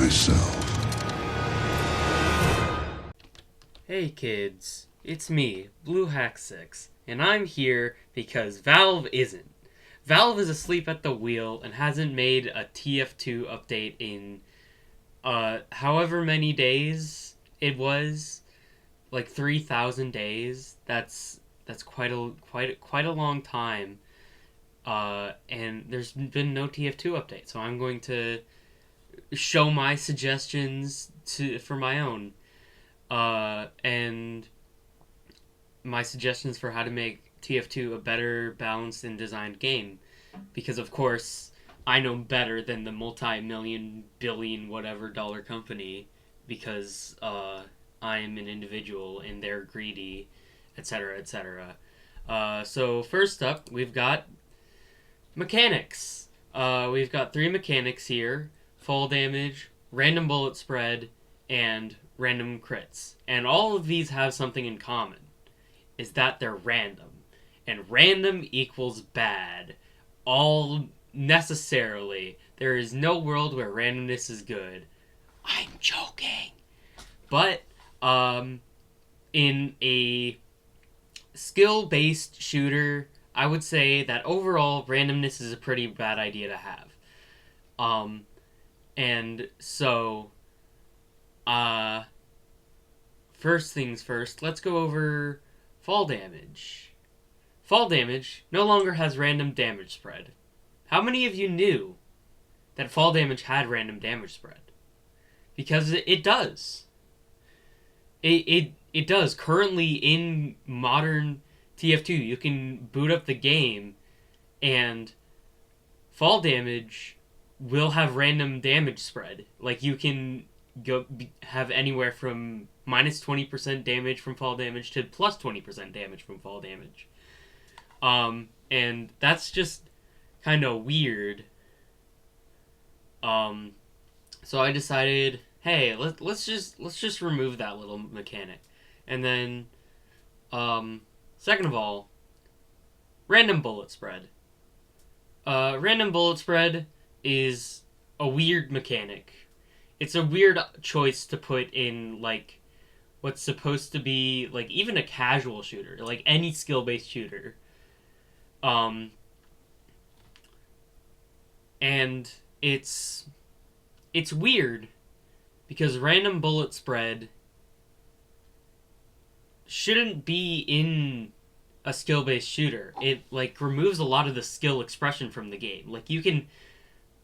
myself. Hey kids, it's me, BlueHack6, and I'm here because Valve isn't. Valve is asleep at the wheel and hasn't made a TF2 update in however many days it was, like 3,000 days. That's quite a long time. And there's been no TF2 update, so I'm going to show my suggestions for my own. And my suggestions for how to make TF2 a better balanced and designed game. Because, of course, I know better than the multi-million, billion, whatever dollar company, because I am an individual and they're greedy, etc., etc. So, first up, we've got mechanics. We've got 3 mechanics here: fall damage, random bullet spread, and random crits. And all of these have something in common, is that they're random. And random equals bad. All necessarily. There is no world where randomness is good. I'm joking. But, in a skill-based shooter, I would say that overall randomness is a pretty bad idea to have. And so, first things first, let's go over fall damage. Fall damage no longer has random damage spread. How many of you knew that fall damage had random damage spread? Because it does. It does. Currently in modern TF2, you can boot up the game and fall damage will have random damage spread. Like, you can have anywhere from minus 20% damage from fall damage to plus 20% damage from fall damage. And that's just kind of weird. So I decided, hey, let's just remove that little mechanic. And then, second of all, random bullet spread. Random bullet spread is a weird mechanic. It's a weird choice to put in, like, what's supposed to be, like, even a casual shooter, like any skill-based shooter. And it's weird because random bullet spread shouldn't be in a skill-based shooter. It, like, removes a lot of the skill expression from the game. Like, you can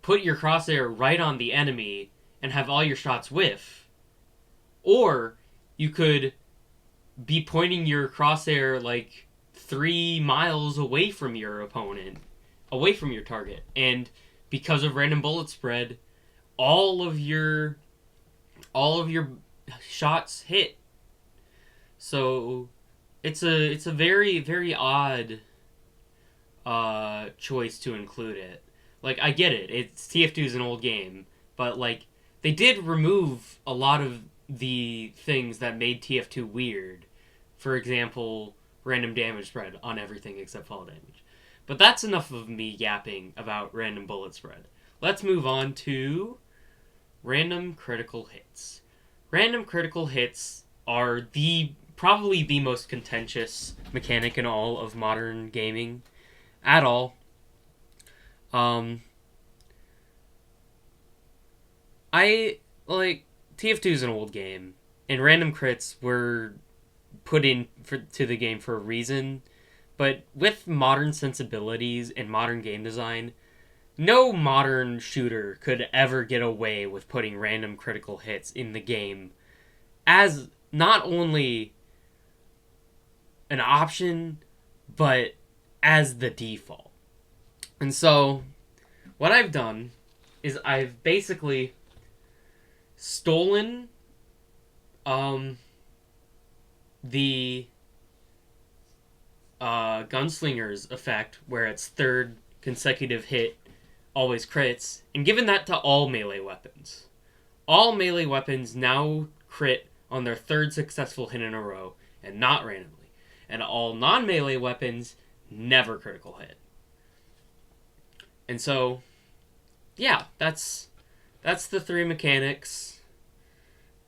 put your crosshair right on the enemy and have all your shots whiff. Or you could be pointing your crosshair, like, 3 miles away from your opponent, away from your target. And because of random bullet spread, all of your shots hit. So it's a very, very odd choice to include it. Like, I get it. It's TF2 is an old game, but, like, they did remove a lot of the things that made TF2 weird. For example, random damage spread on everything except fall damage. But that's enough of me yapping about random bullet spread. Let's move on to random critical hits. Random critical hits are probably the most contentious mechanic in all of modern gaming at all. TF2 is an old game, and random crits were put in to the game for a reason, but with modern sensibilities and modern game design, no modern shooter could ever get away with putting random critical hits in the game as not only an option, but as the default. And so, what I've done is I've basically stolen the Gunslinger's effect, where its third consecutive hit always crits, and given that to all melee weapons. All melee weapons now crit on their third successful hit in a row, and not randomly. And all non-melee weapons never critical hit. And so, yeah, that's that's the three mechanics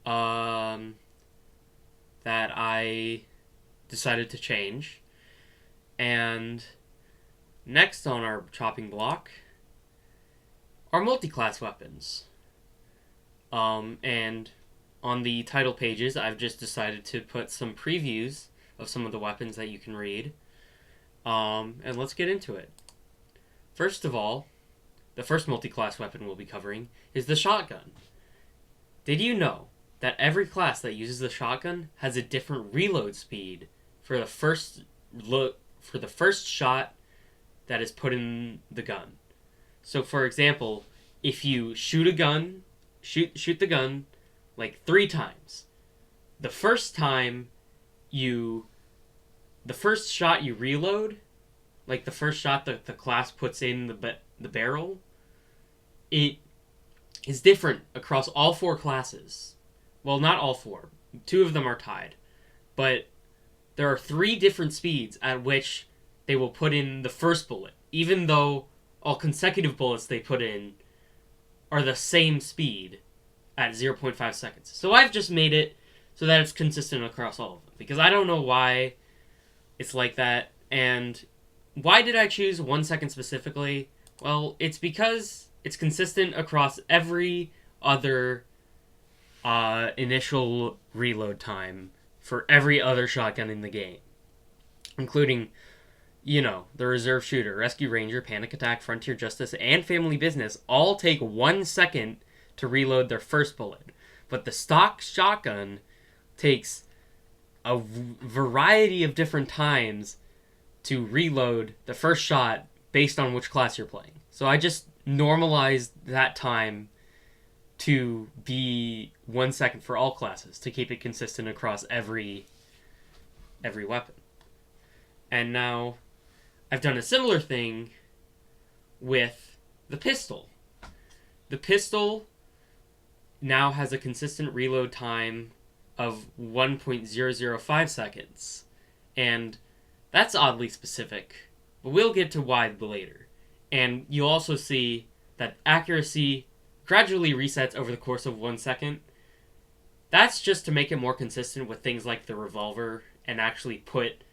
that I decided to change. And next on our chopping block are multi-class weapons. And on the title pages, I've just decided to put some previews of some of the weapons that you can read. And let's get into it. First of all, the first multi-class weapon we'll be covering is the shotgun. Did you know that every class that uses the shotgun has a different reload speed for the first shot that is put in the gun? So, for example, if you shoot the gun like 3 times, the first shot you reload, like the first shot that the class puts in the barrel, it is different across all 4 classes. Well, not all 4. 2 of them are tied. But there are 3 different speeds at which they will put in the first bullet, even though all consecutive bullets they put in are the same speed at 0.5 seconds. So I've just made it so that it's consistent across all of them, because I don't know why it's like that. And why did I choose 1 second specifically? Well, it's because it's consistent across every other initial reload time for every other shotgun in the game, including, the Reserve Shooter, Rescue Ranger, Panic Attack, Frontier Justice, and Family Business all take 1 second to reload their first bullet. But the stock shotgun takes a variety of different times to reload the first shot based on which class you're playing. So I just normalized that time to be 1 second for all classes to keep it consistent across every weapon. And now I've done a similar thing with the pistol. The pistol now has a consistent reload time of 1.005 seconds. And that's oddly specific, but we'll get to why later. And you'll also see that accuracy gradually resets over the course of 1 second. That's just to make it more consistent with things like the revolver and actually put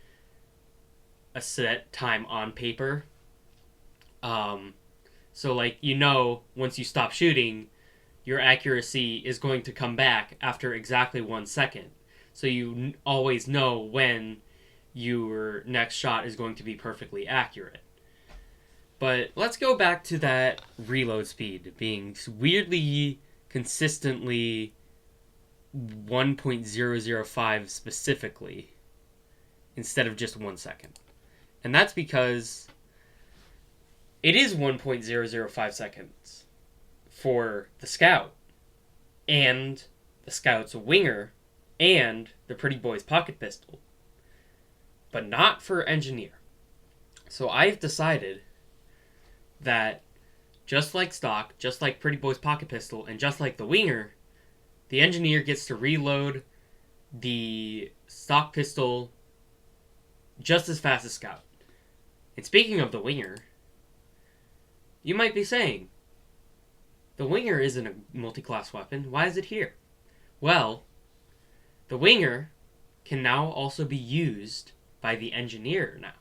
a set time on paper. So, once you stop shooting, your accuracy is going to come back after exactly 1 second. So you always know when your next shot is going to be perfectly accurate. But let's go back to that reload speed being weirdly consistently 1.005 specifically instead of just 1 second. And that's because it is 1.005 seconds for the Scout and the Scout's Winger and the Pretty Boy's pocket pistol, but not for Engineer. So I've decided that just like stock, just like Pretty Boy's pocket pistol, and just like the Winger, the Engineer gets to reload the stock pistol just as fast as Scout. And speaking of the Winger, you might be saying, the Winger isn't a multi-class weapon. Why is it here? Well, the Winger can now also be used by the Engineer now.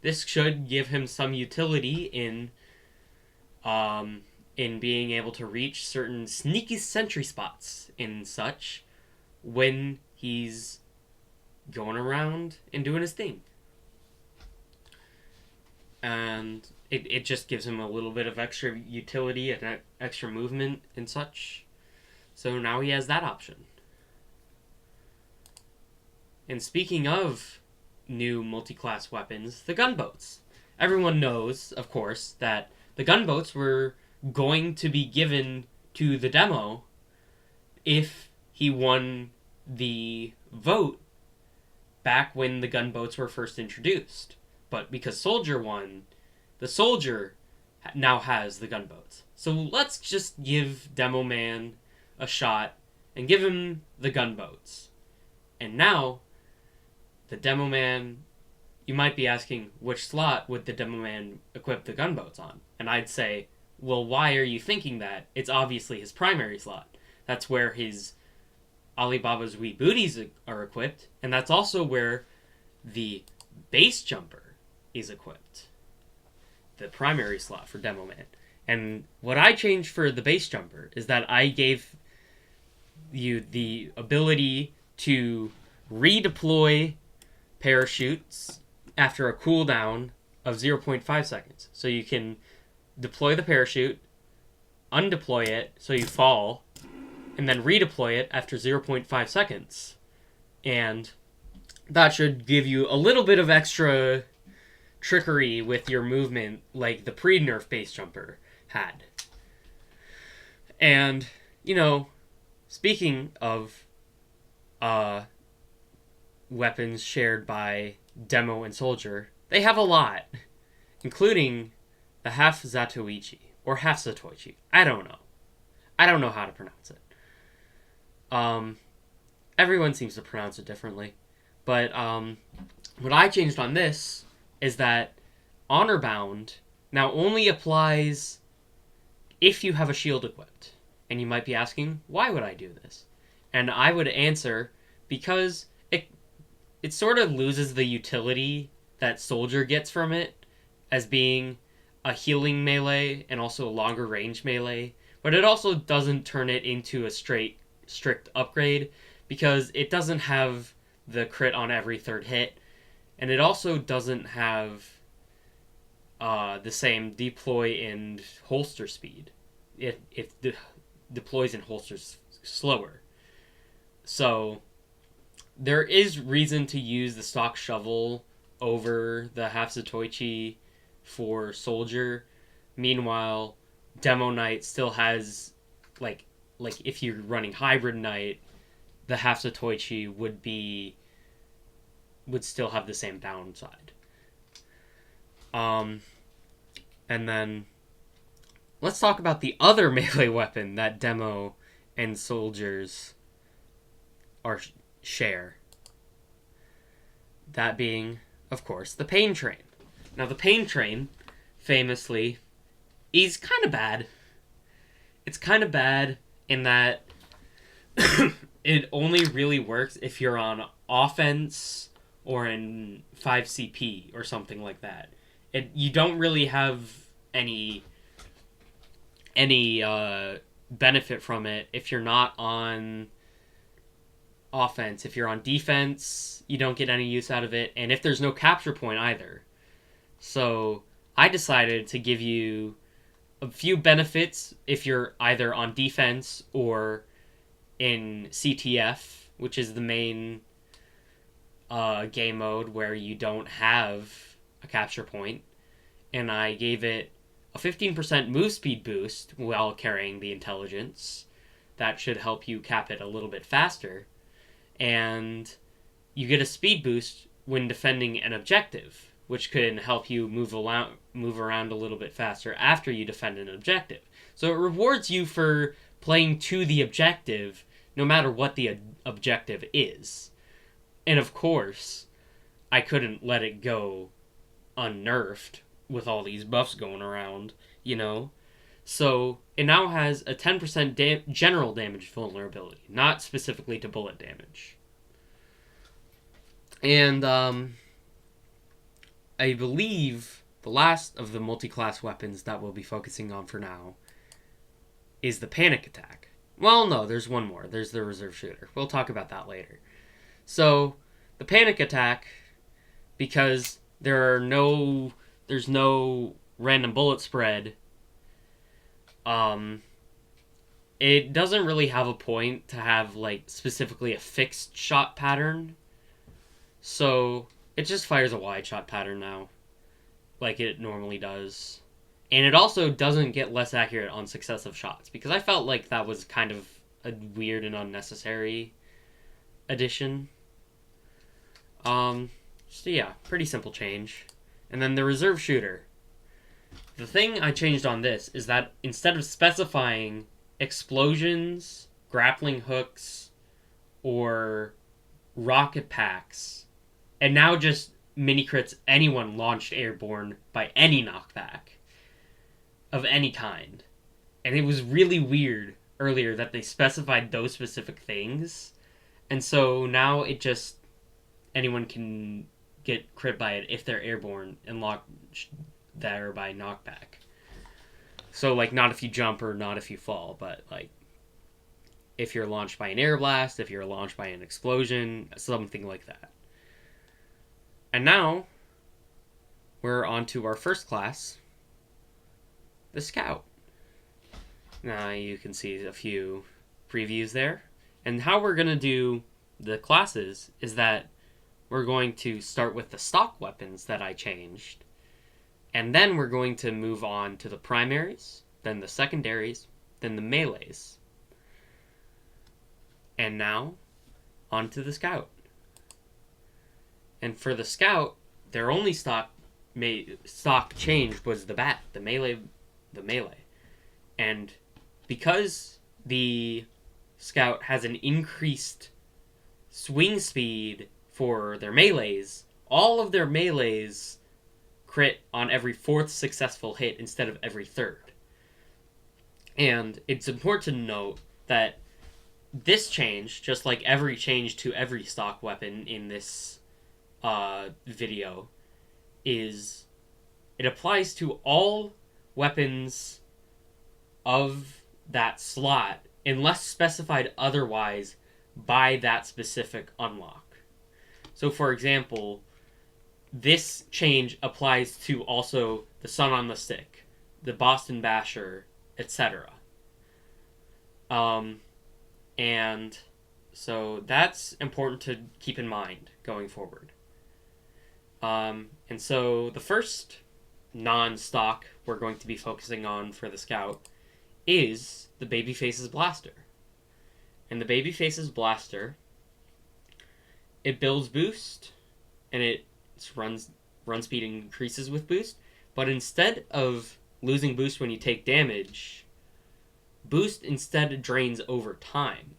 This should give him some utility in being able to reach certain sneaky sentry spots and such when he's going around and doing his thing. And it just gives him a little bit of extra utility and extra movement and such. So now he has that option. And speaking of new multi-class weapons, the gunboats. Everyone knows, of course, that the gunboats were going to be given to the demo if he won the vote back when the gunboats were first introduced. But because Soldier won, the Soldier now has the gunboats. So let's just give Demo Man a shot and give him the gunboats. And now, the Demo Man, you might be asking, which slot would the Demo Man equip the gunboats on? And I'd say, Well, why are you thinking that? It's obviously his primary slot. That's where his Alibaba's Wee Booties are equipped, and that's also where the base jumper is equipped. The primary slot for Demo Man. And what I changed for the base jumper is that I gave you the ability to redeploy parachutes after a cooldown of 0.5 seconds. So you can deploy the parachute, undeploy it so you fall, and then redeploy it after 0.5 seconds. And that should give you a little bit of extra trickery with your movement like the pre-nerf base jumper had. And, speaking of weapons shared by Demo and Soldier, they have a lot, including the half Zatoichi, or half Satoichi. I don't know how to pronounce it. Everyone seems to pronounce it differently. But what I changed on this is that Honor Bound now only applies if you have a shield equipped. And you might be asking, why would I do this? And I would answer, because it sort of loses the utility that Soldier gets from it as being a healing melee and also a longer range melee. But it also doesn't turn it into a strict upgrade, because it doesn't have the crit on every third hit, and it also doesn't have the same deploy and holster speed. It deploys and holsters slower. So there is reason to use the stock shovel over the half Satoichi for Soldier. Meanwhile, Demo Knight still has, like if you're running Hybrid Knight, the half Satoichi would still have the same downside. And then let's talk about the other melee weapon that Demo and Soldiers share. That being, of course, the Pain Train. Now, the Pain Train, famously, is kind of bad. It's kind of bad in that it only really works if you're on offense or in 5CP or something like that. You don't really have any benefit from it if you're not on offense. If you're on defense, you don't get any use out of it, and if there's no capture point either. So I decided to give you a few benefits if you're either on defense or in CTF, which is the main game mode where you don't have a capture point. And I gave it a 15% move speed boost while carrying the intelligence. That should help you cap it a little bit faster. And you get a speed boost when defending an objective, which can help you move around a little bit faster after you defend an objective. So it rewards you for playing to the objective, no matter what the objective is. And of course, I couldn't let it go unnerfed with all these buffs going around, So it now has a 10% general damage vulnerability, not specifically to bullet damage. And I believe the last of the multi-class weapons that we'll be focusing on for now is the Panic Attack. Well, no, there's one more. There's the Reserve Shooter. We'll talk about that later. So, the Panic Attack, because there's no random bullet spread, it doesn't really have a point to have, specifically a fixed shot pattern. So, it just fires a wide shot pattern now, like it normally does. And it also doesn't get less accurate on successive shots, because I felt like that was kind of a weird and unnecessary addition. So yeah, pretty simple change. And then the Reserve Shooter. The thing I changed on this is that instead of specifying explosions, grappling hooks, or rocket packs, and now just mini crits anyone launched airborne by any knockback, of any kind. And it was really weird earlier that they specified those specific things. And so now it just, anyone can get crit by it if they're airborne and locked there by knockback. So, like, not if you jump or not if you fall, but, like, if you're launched by an air blast, if you're launched by an explosion, something like that. And now, we're on to our first class, the Scout. Now, you can see a few previews there. And how we're going to do the classes is that we're going to start with the stock weapons that I changed. And then we're going to move on to the primaries, then the secondaries, then the melees. And now, on to the Scout. And for the Scout, their only stock change was the melee. And because the Scout has an increased swing speed for their melees, all of their melees crit on every fourth successful hit instead of every third. And it's important to note that this change, just like every change to every stock weapon in this video, it applies to all weapons of that slot unless specified otherwise by that specific unlock. So, for example, this change applies to also the Sun on the Stick, the Boston Basher, etc. And so that's important to keep in mind going forward. And so the first non-stock we're going to be focusing on for the Scout is the Babyface's Blaster. And the Babyface's Blaster, it builds boost, and its run speed increases with boost, but instead of losing boost when you take damage, boost instead drains over time.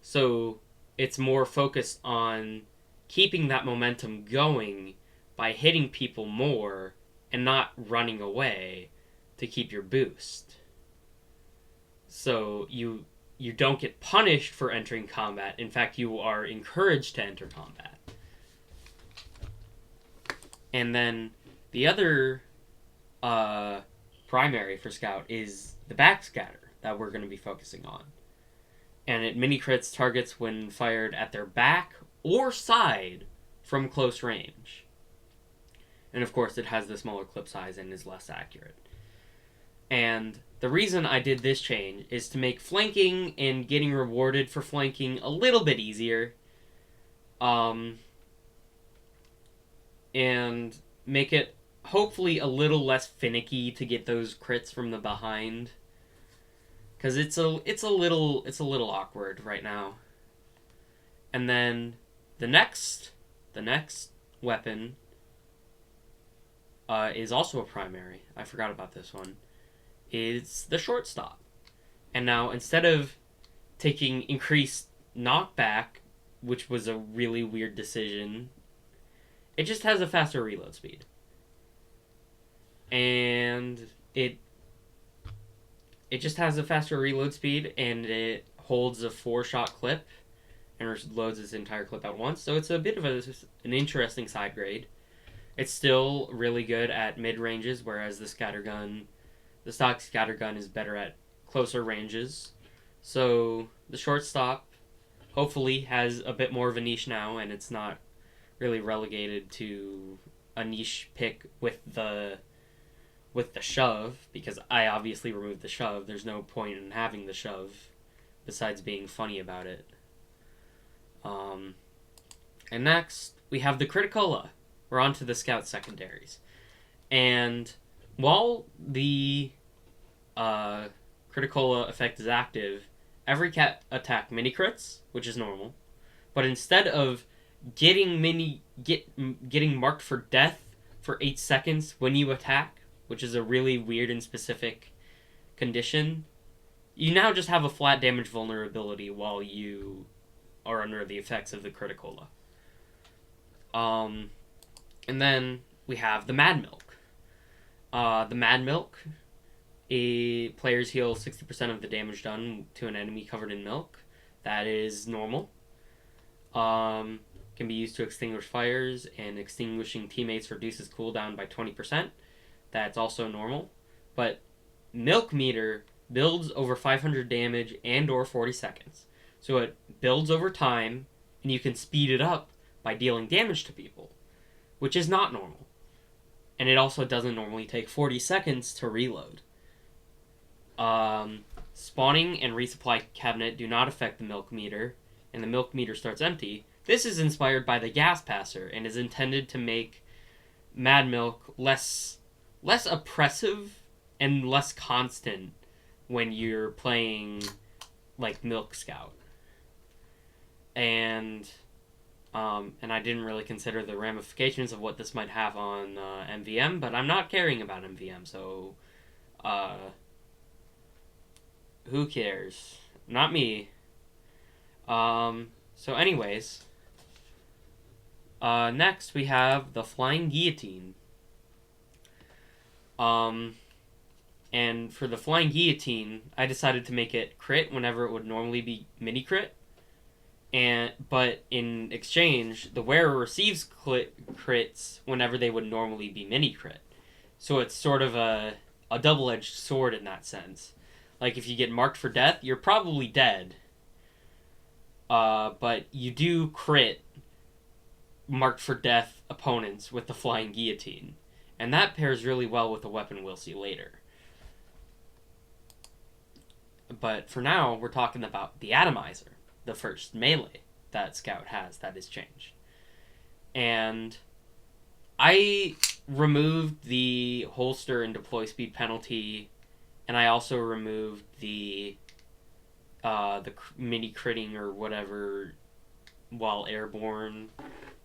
So it's more focused on keeping that momentum going by hitting people more and not running away to keep your boost. So you don't get punished for entering combat. In fact, you are encouraged to enter combat. And then the other primary for Scout is the Backscatter that we're going to be focusing on. And it mini crits targets when fired at their back or side from close range. And of course, it has the smaller clip size and is less accurate. And the reason I did this change is to make flanking and getting rewarded for flanking a little bit easier. And make it hopefully a little less finicky to get those crits from the behind. Because it's a little awkward right now. And then the next weapon is also a primary. I forgot about this one. Is the shortstop. And now instead of taking increased knockback, which was a really weird decision, it just has a faster reload speed. And it just has a faster reload speed, and it holds a 4-shot clip and loads its entire clip at once. So it's a bit of an interesting side grade. It's still really good at mid ranges, whereas the stock scattergun is better at closer ranges. So the shortstop hopefully has a bit more of a niche now, and it's not really relegated to a niche pick with the shove, because I obviously removed the shove. There's no point in having the shove besides being funny about it. And next, we have the Criticola. We're on to the Scout secondaries. And while the Criticola effect is active, every cat attack mini crits, which is normal. But instead of getting marked for death for 8 seconds when you attack, which is a really weird and specific condition, you now just have a flat damage vulnerability while you are under the effects of the Criticola. And then we have the Mad Milk. The Mad Milk. Players heal 60% of the damage done to an enemy covered in milk. That is normal. Can be used to extinguish fires, and extinguishing teammates reduces cooldown by 20%. That's also normal. But Milk Meter builds over 500 damage and or 40 seconds. So it builds over time, and you can speed it up by dealing damage to people, which is not normal. And it also doesn't normally take 40 seconds to reload. Spawning and resupply cabinet do not affect the Milk Meter, and the Milk Meter starts empty. This is inspired by the Gas Passer and is intended to make Mad Milk less oppressive and less constant when you're playing like Milk Scout. And I didn't really consider the ramifications of what this might have on MVM, but I'm not caring about MVM, so who cares? Not me. So anyways, next we have the Flying Guillotine. And for the Flying Guillotine, I decided to make it crit whenever it would normally be mini crit. But in exchange, the wearer receives crits whenever they would normally be mini crit. So it's sort of a double-edged sword in that sense. Like, if you get marked for death, you're probably dead. But you do crit marked for death opponents with the Flying Guillotine. And that pairs really well with a weapon we'll see later. But for now, we're talking about the Atomizer, the first melee that Scout has that is changed. And I removed the holster and deploy speed penalty, and I also removed the mini critting or whatever while airborne,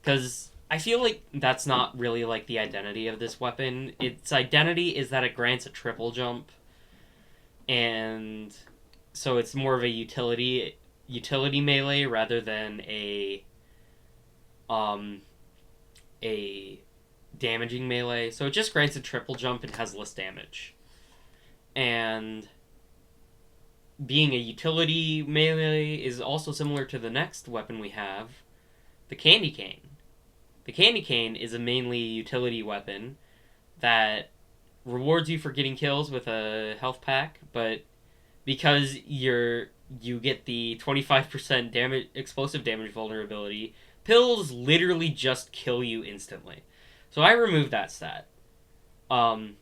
because I feel like that's not really like the identity of this weapon. Its identity is that it grants a triple jump, and so it's more of a utility melee rather than a damaging melee. So it just grants a triple jump and has less damage. And being a utility melee is also similar to the next weapon we have, the Candy Cane. The Candy Cane is a mainly utility weapon that rewards you for getting kills with a health pack, but because you get the 25% explosive damage vulnerability, pills literally just kill you instantly. So I removed that stat. And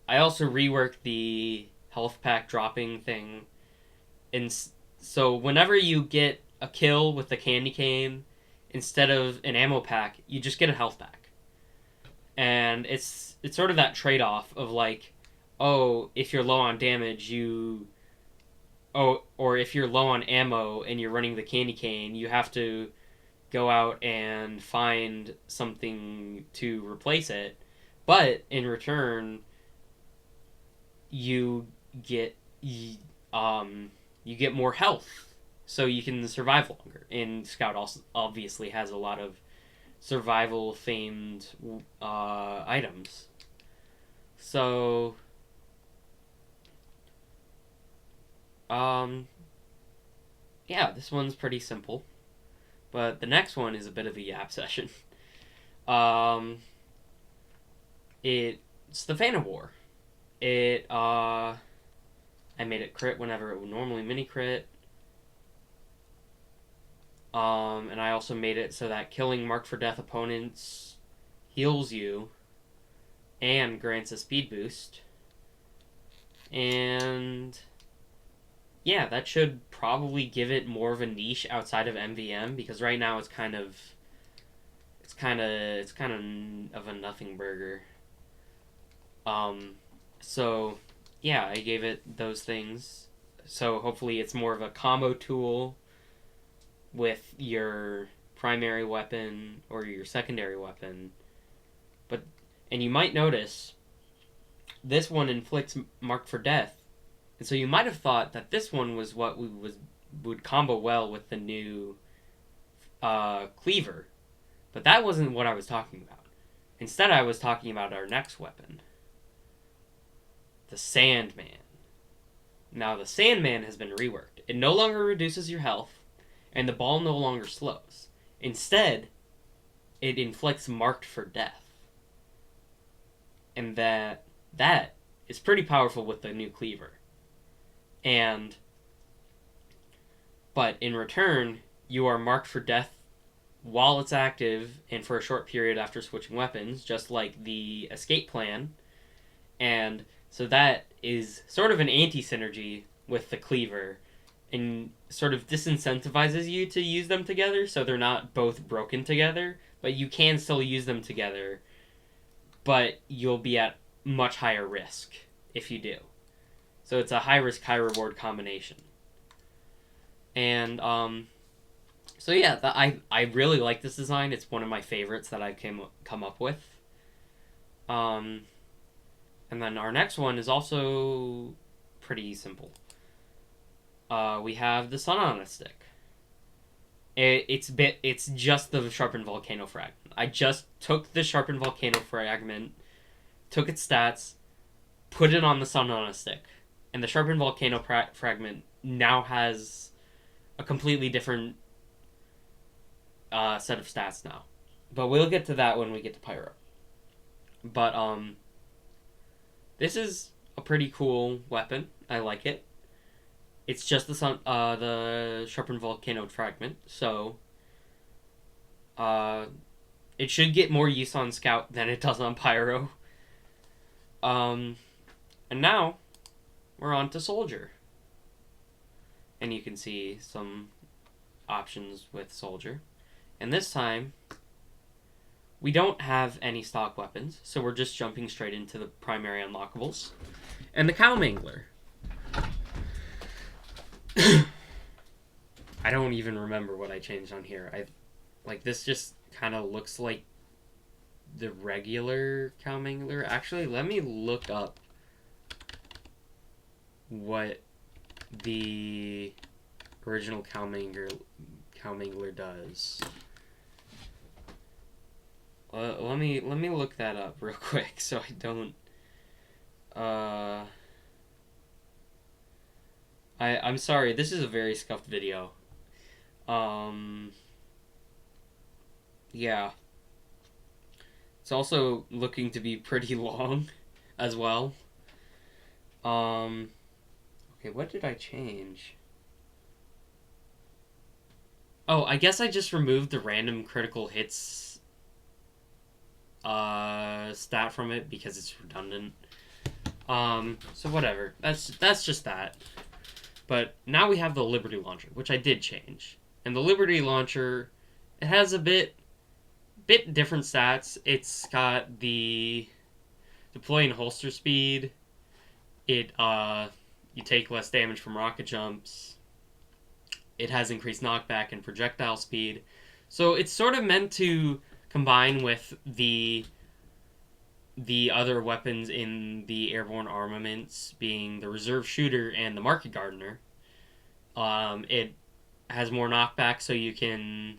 I also reworked the health pack dropping thing. And so whenever you get a kill with the Candy Cane, instead of an ammo pack, you just get a health pack. And it's sort of that trade-off of like, oh, if you're low on damage, or if you're low on ammo and you're running the Candy Cane, you have to go out and find something to replace it. But in return, you get more health, so you can survive longer. And Scout also obviously has a lot of survival themed items. So yeah, this one's pretty simple. But the next one is a bit of a yap session. It's the Fan of War. I made it crit whenever it would normally mini crit. And I also made it so that killing marked for death opponents heals you and grants a speed boost. And yeah, that should probably give it more of a niche outside of MVM, because right now it's kind of of a nothing burger. So yeah, I gave it those things. So hopefully it's more of a combo tool with your primary weapon or your secondary weapon. And you might notice this one inflicts marked for death. And so you might have thought that this one was what would combo well with the new cleaver. But that wasn't what I was talking about. Instead, I was talking about our next weapon, the Sandman. Now, the Sandman has been reworked. It no longer reduces your health, and the ball no longer slows. Instead, it inflicts marked for death. And that is pretty powerful with the new cleaver. But in return, you are marked for death while it's active and for a short period after switching weapons, just like the escape plan. And so that is sort of an anti-synergy with the cleaver and sort of disincentivizes you to use them together, so they're not both broken together, but you can still use them together, but you'll be at much higher risk if you do. So it's a high risk, high reward combination. And so yeah, I really like this design. It's one of my favorites that I've come up with. And then our next one is also pretty simple. We have the Sun on a Stick. It's just the Sharpened Volcano Fragment. I just took the Sharpened Volcano Fragment, took its stats, put it on the Sun on a Stick, and the Sharpened Volcano Fragment now has a completely different set of stats now. But we'll get to that when we get to Pyro. But this is a pretty cool weapon. I like it. It's just the Sharpened Volcano Fragment, so it should get more use on Scout than it does on Pyro. And now we're on to Soldier. And you can see some options with Soldier. And this time, we don't have any stock weapons, so we're just jumping straight into the primary unlockables. And the Cow Mangler. I don't even remember what I changed on here. This just kind of looks like the regular Cow Mangler. Actually, let me look up what the original Cow Mangler does. Let me look that up real quick so I don't. I'm sorry. This is a very scuffed video. Yeah. It's also looking to be pretty long, as well. Okay, what did I change? Oh, I guess I just removed the random critical hits stat from it because it's redundant. So whatever. That's just that. But now we have the Liberty Launcher, which I did change. And the Liberty Launcher, it has a bit different stats. It's got the deploy and holster speed. You take less damage from rocket jumps. It has increased knockback and projectile speed. So it's sort of meant to combine with the other weapons in the airborne armaments, being the Reserve Shooter and the Market Gardener. It has more knockback, so you can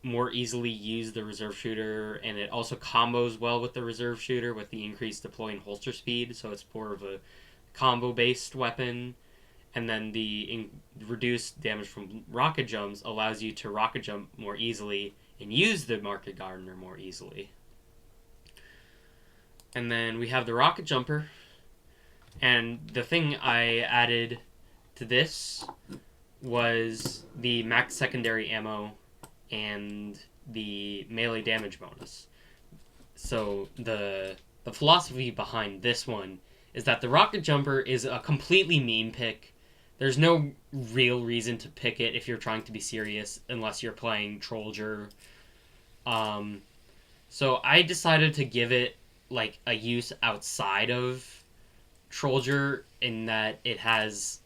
more easily use the Reserve Shooter, and it also combos well with the Reserve Shooter with the increased deploy and holster speed, so it's more of a combo-based weapon. And then the reduced damage from rocket jumps allows you to rocket jump more easily and use the Market Gardener more easily. And then we have the Rocket Jumper. And the thing I added to this was the max secondary ammo and the melee damage bonus. So the philosophy behind this one is that the Rocket Jumper is a completely meme pick. There's no real reason to pick it if you're trying to be serious, unless you're playing Trollger. So I decided to give it like a use outside of Trollger, in that it has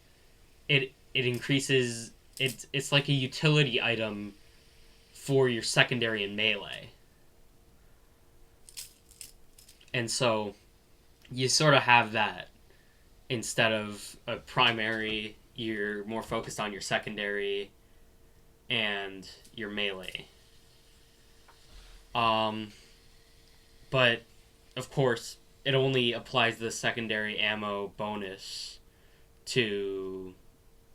it increases it's like a utility item for your secondary and melee. And so you sort of have that instead of a primary. You're more focused on your secondary and your melee. Um, but of course, it only applies the secondary ammo bonus to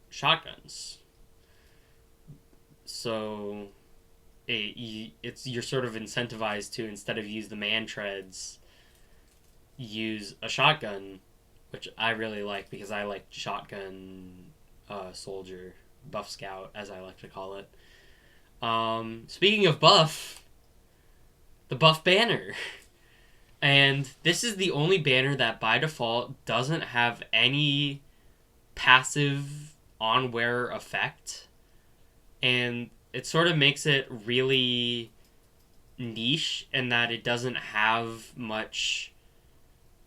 shotguns. So it's you're sort of incentivized to, instead of use the man treads, use a shotgun, which I really like because I like shotgun soldier, buff scout as I like to call it. Speaking of buff, the buff banner. And this is the only banner that by default doesn't have any passive on wearer effect. And it sort of makes it really niche in that it doesn't have much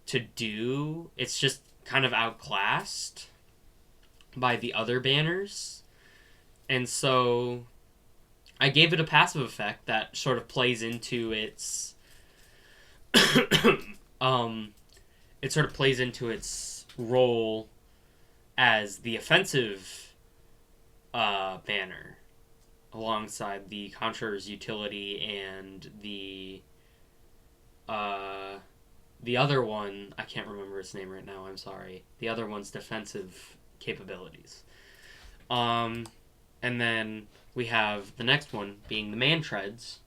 to do. It's just kind of outclassed by the other banners. And so I gave it a passive effect that sort of plays into its it sort of plays into its role as the offensive banner alongside the Conqueror's utility and the other one, I can't remember its name right now, I'm sorry. The other one's defensive capabilities. And then we have the next one being the man treads.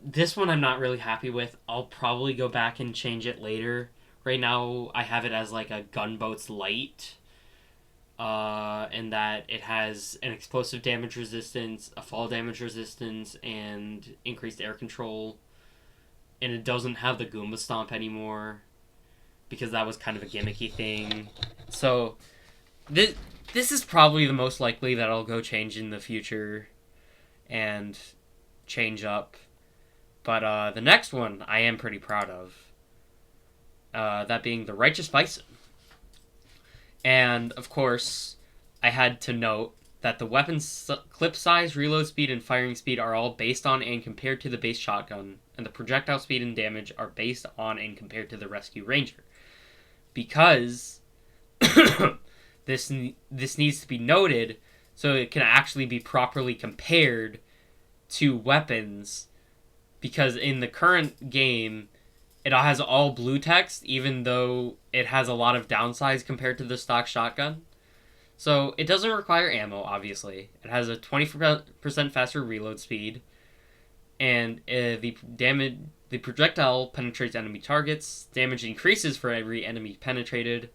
This one I'm not really happy with. I'll probably go back and change it later. Right now I have it as like a gunboat's light. And that it has an explosive damage resistance, a fall damage resistance, and increased air control. And it doesn't have the Goomba Stomp anymore, because that was kind of a gimmicky thing. So, this is probably the most likely that I'll go change in the future and change up. But the next one I am pretty proud of. That being the Righteous Bison. And, of course, I had to note that the weapon's clip size, reload speed, and firing speed are all based on and compared to the base shotgun, and the projectile speed and damage are based on and compared to the Rescue Ranger. Because this needs to be noted so it can actually be properly compared to weapons, because in the current game it has all blue text, even though it has a lot of downsides compared to the stock shotgun. So it doesn't require ammo, obviously. It has a 20% faster reload speed, and the projectile penetrates enemy targets. Damage increases for every enemy penetrated,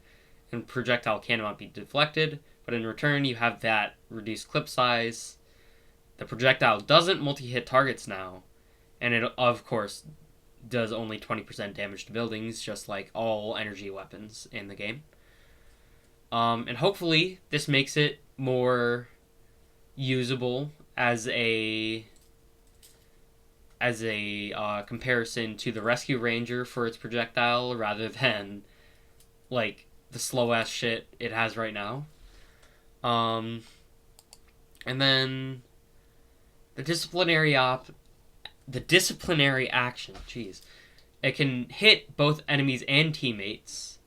and projectile cannot be deflected. But in return, you have that reduced clip size. The projectile doesn't multi-hit targets now, and it, of course, does only 20% damage to buildings, just like all energy weapons in the game. And hopefully this makes it more usable as a comparison to the Rescue Ranger for its projectile, rather than like the slow ass shit it has right now. And then the disciplinary action, jeez. It can hit both enemies and teammates.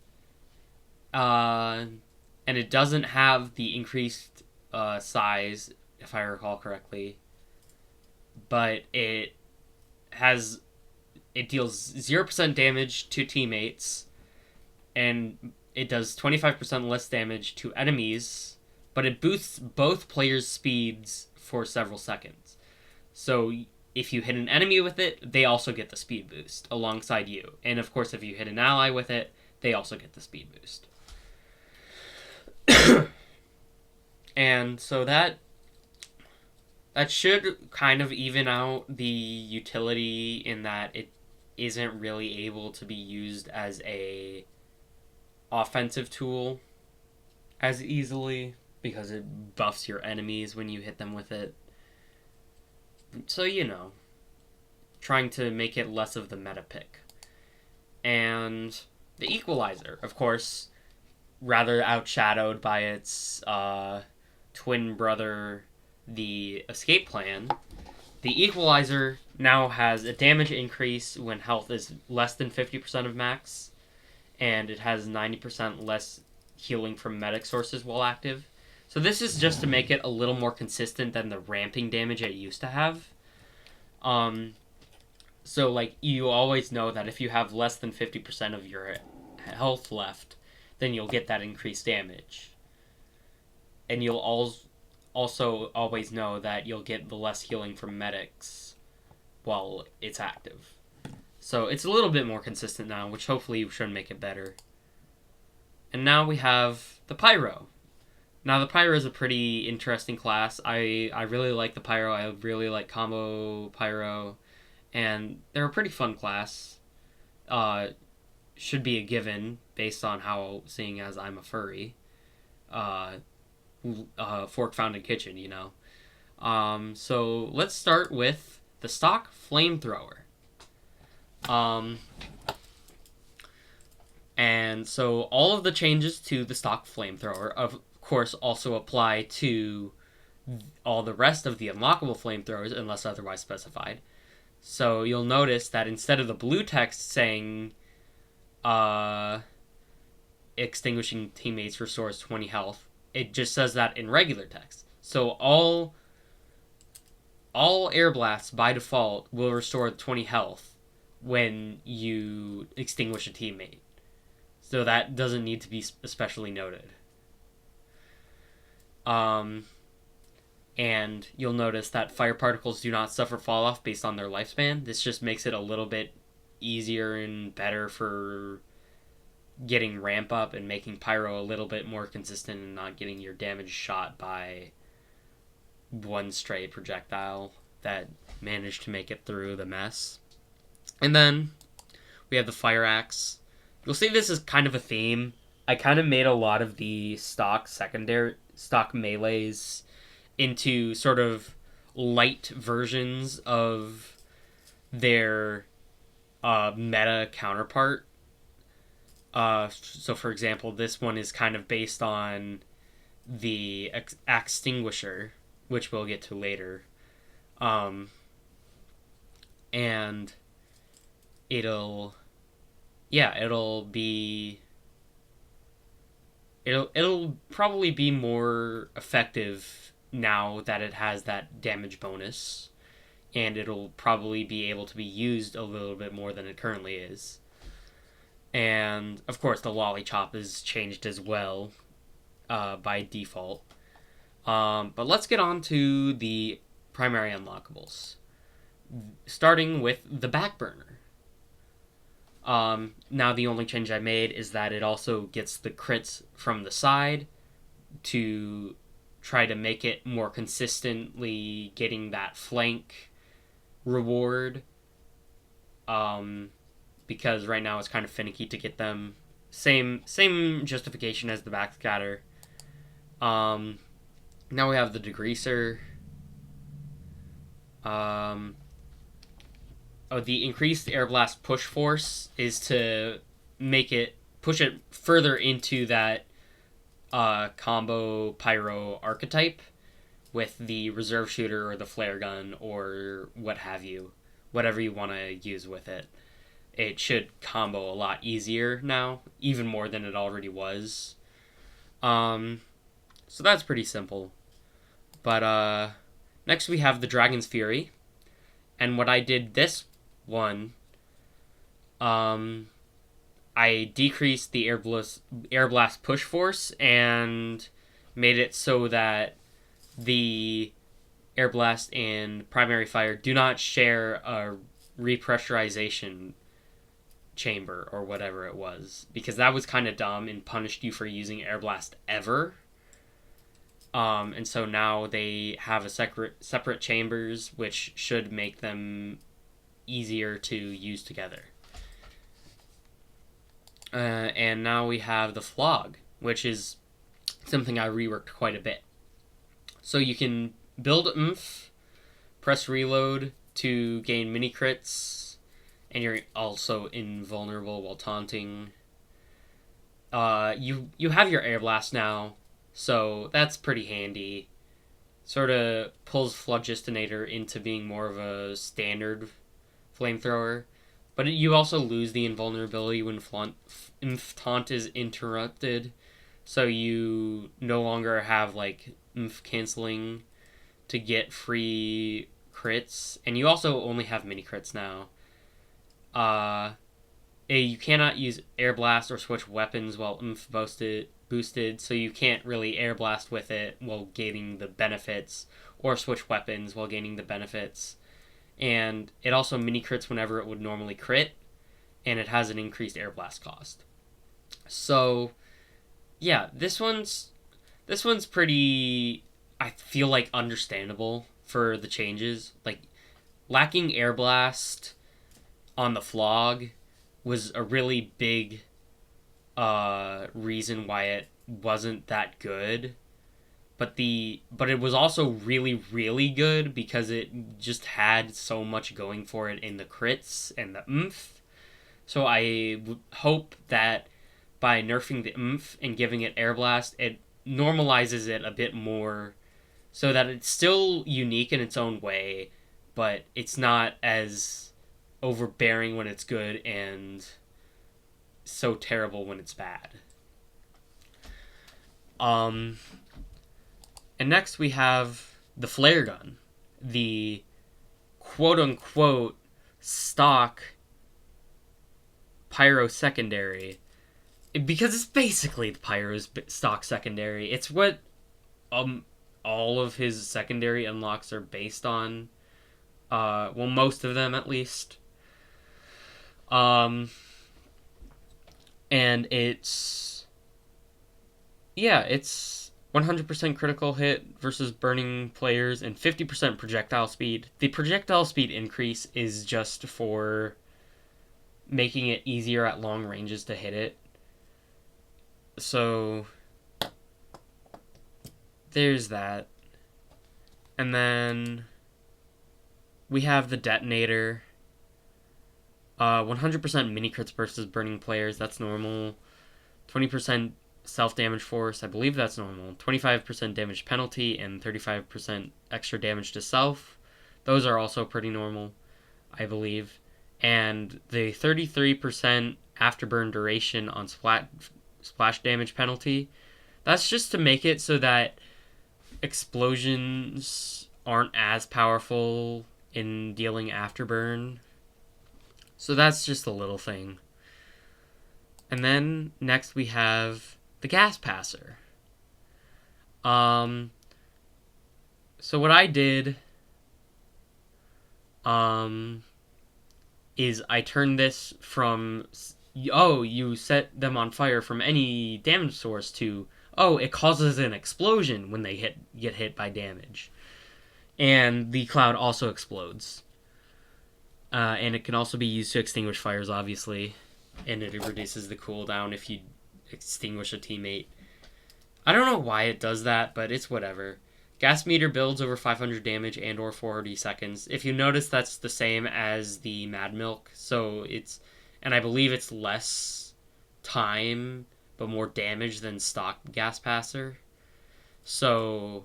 And it doesn't have the increased size, if I recall correctly. But it deals 0% damage to teammates, and it does 25% less damage to enemies, but it boosts both players' speeds for several seconds. So if you hit an enemy with it, they also get the speed boost alongside you. And of course, if you hit an ally with it, they also get the speed boost. And so that should kind of even out the utility in that it isn't really able to be used as a offensive tool as easily, because it buffs your enemies when you hit them with it. So, trying to make it less of the meta pick. And the Equalizer, of course, rather outshadowed by its twin brother, the Escape Plan. The Equalizer now has a damage increase when health is less than 50% of max, and it has 90% less healing from medic sources while active. So this is just to make it a little more consistent than the ramping damage it used to have. So, like, you always know that if you have less than 50% of your health left, then you'll get that increased damage. And you'll also always know that you'll get the less healing from medics while it's active. So it's a little bit more consistent now, which hopefully should make it better. And now we have the Pyro. Now the Pyro is a pretty interesting class. I really like the Pyro. I really like combo Pyro. And they're a pretty fun class. Should be a given based on how, seeing as I'm a furry. Fork founded kitchen, you know. So let's start with the stock flamethrower. And so all of the changes to the stock flamethrower, of course, also apply to all the rest of the unlockable flamethrowers unless otherwise specified. So you'll notice that instead of the blue text saying extinguishing teammates restores 20 health, it just says that in regular text. So all air blasts by default will restore 20 health when you extinguish a teammate. So that doesn't need to be especially noted. And you'll notice that fire particles do not suffer fall off based on their lifespan. This just makes it a little bit easier and better for getting ramp up and making Pyro a little bit more consistent and not getting your damage shot by one stray projectile that managed to make it through the mess. And then we have the Fire Axe. You'll see this is kind of a theme. I kind of made a lot of the stock melees into sort of light versions of their meta counterpart. So for example, this one is kind of based on the Extinguisher, which we'll get to later. And it'll probably be more effective now that it has that damage bonus, and it'll probably be able to be used a little bit more than it currently is. And of course the Lollichop is changed as well by default. But let's get on to the primary unlockables, starting with the Backburner. Now the only change I made is that it also gets the crits from the side to try to make it more consistently getting that flank reward. Because right now it's kind of finicky to get them. Same justification as the backscatter. Now we have the Degreaser. The increased air blast push force is to push it further into that combo Pyro archetype with the reserve shooter or the flare gun or what have you, whatever you want to use with it. It should combo a lot easier now, even more than it already was. So that's pretty simple. But next we have the Dragon's Fury. And what I did this one, I decreased the air blast push force and made it so that the air blast and primary fire do not share a repressurization chamber or whatever it was, because that was kind of dumb and punished you for using air blast ever. And so now they have a separate chambers, which should make them easier to use together. And now we have the Flog, which is something I reworked quite a bit. So you can build oomph, press reload to gain mini crits, and you're also invulnerable while taunting. You have your air blast now, so that's pretty handy. Sort of pulls Phlogistinator into being more of a standard flamethrower, but you also lose the invulnerability when taunt is interrupted, so you no longer have like canceling to get free crits, and you also only have mini crits now. Uh, you cannot use air blast or switch weapons while boosted, so you can't really air blast with it while gaining the benefits, or switch weapons while gaining the benefits. And it also mini crits whenever it would normally crit, and it has an increased air blast cost. So, yeah, this one's pretty, I feel like, understandable for the changes. Like, lacking air blast on the Flog was a really big reason why it wasn't that good. But it was also really, really good because it just had so much going for it in the crits and the oomph. So I hope that by nerfing the oomph and giving it air blast, it normalizes it a bit more so that it's still unique in its own way, but it's not as overbearing when it's good and so terrible when it's bad. And next we have the flare gun, the quote-unquote stock pyro secondary, because it's basically the pyro's stock secondary. It's what all of his secondary unlocks are based on. Well, most of them at least. And it's 100% critical hit versus burning players and 50% projectile speed. The projectile speed increase is just for making it easier at long ranges to hit it. So there's that. And then we have the detonator. 100% mini crits versus burning players, that's normal. 20% self-damage force, I believe that's normal. 25% damage penalty and 35% extra damage to self. Those are also pretty normal, I believe. And the 33% afterburn duration on splash damage penalty, that's just to make it so that explosions aren't as powerful in dealing afterburn. So that's just a little thing. And then next we have the gas passer. So what I did is I turned this from you set them on fire from any damage source to it causes an explosion when they get hit by damage. And the cloud also explodes. And it can also be used to extinguish fires, obviously. And it reduces the cooldown if you extinguish a teammate. I don't know why it does that, but it's whatever. Gas meter builds over 500 damage and or 40 seconds. If you notice, that's the same as the Mad Milk. So it's... And I believe it's less time, but more damage than stock gas passer. So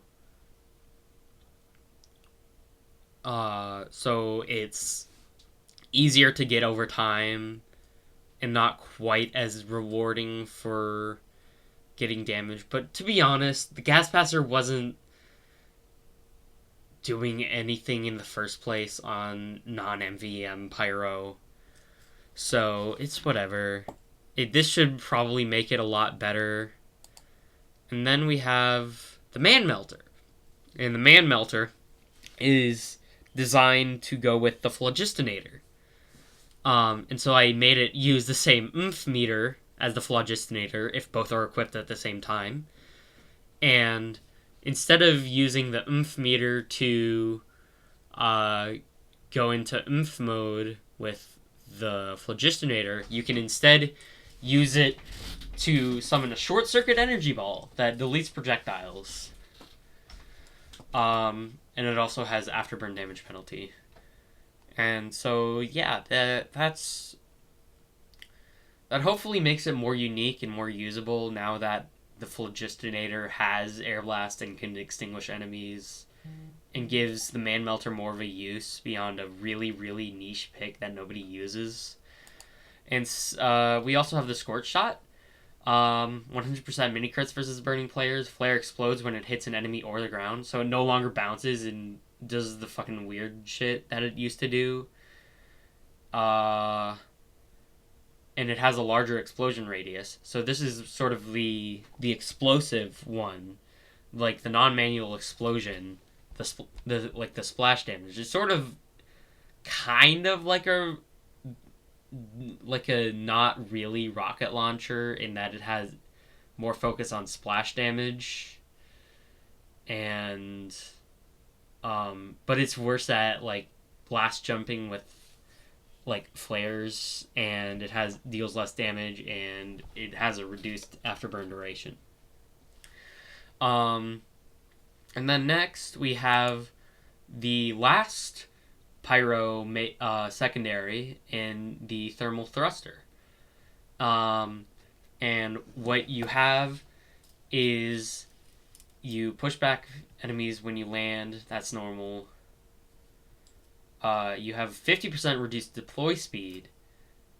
it's easier to get over time and not quite as rewarding for getting damage. But to be honest, the gas passer wasn't doing anything in the first place on non-MVM Pyro. So it's whatever. This should probably make it a lot better. And then we have the Man Melter. And the Man Melter is designed to go with the Phlogistinator. And so I made it use the same oomph meter as the Phlogistinator if both are equipped at the same time. And instead of using the oomph meter to go into oomph mode with the Phlogistinator, you can instead use it to summon a short circuit energy ball that deletes projectiles. And it also has afterburn damage penalty. And so, yeah, that hopefully makes it more unique and more usable now that the Phlogistinator has Air Blast and can extinguish enemies, and gives the Man Melter more of a use beyond a really, really niche pick that nobody uses. And we also have the Scorch Shot. 100% mini crits versus burning players. Flare explodes when it hits an enemy or the ground, so it no longer bounces and does the fucking weird shit that it used to do. and it has a larger explosion radius. So this is sort of the explosive one, like the non-manual explosion, the splash damage. It's sort of kind of like a not really rocket launcher in that it has more focus on splash damage, and but it's worse at like blast jumping with like flares, and it has deals less damage, and it has a reduced afterburn duration. Um, and then next we have the last pyro secondary in the thermal thruster. Um, and what you have is you push back enemies when you land. That's normal. You have 50% reduced deploy speed,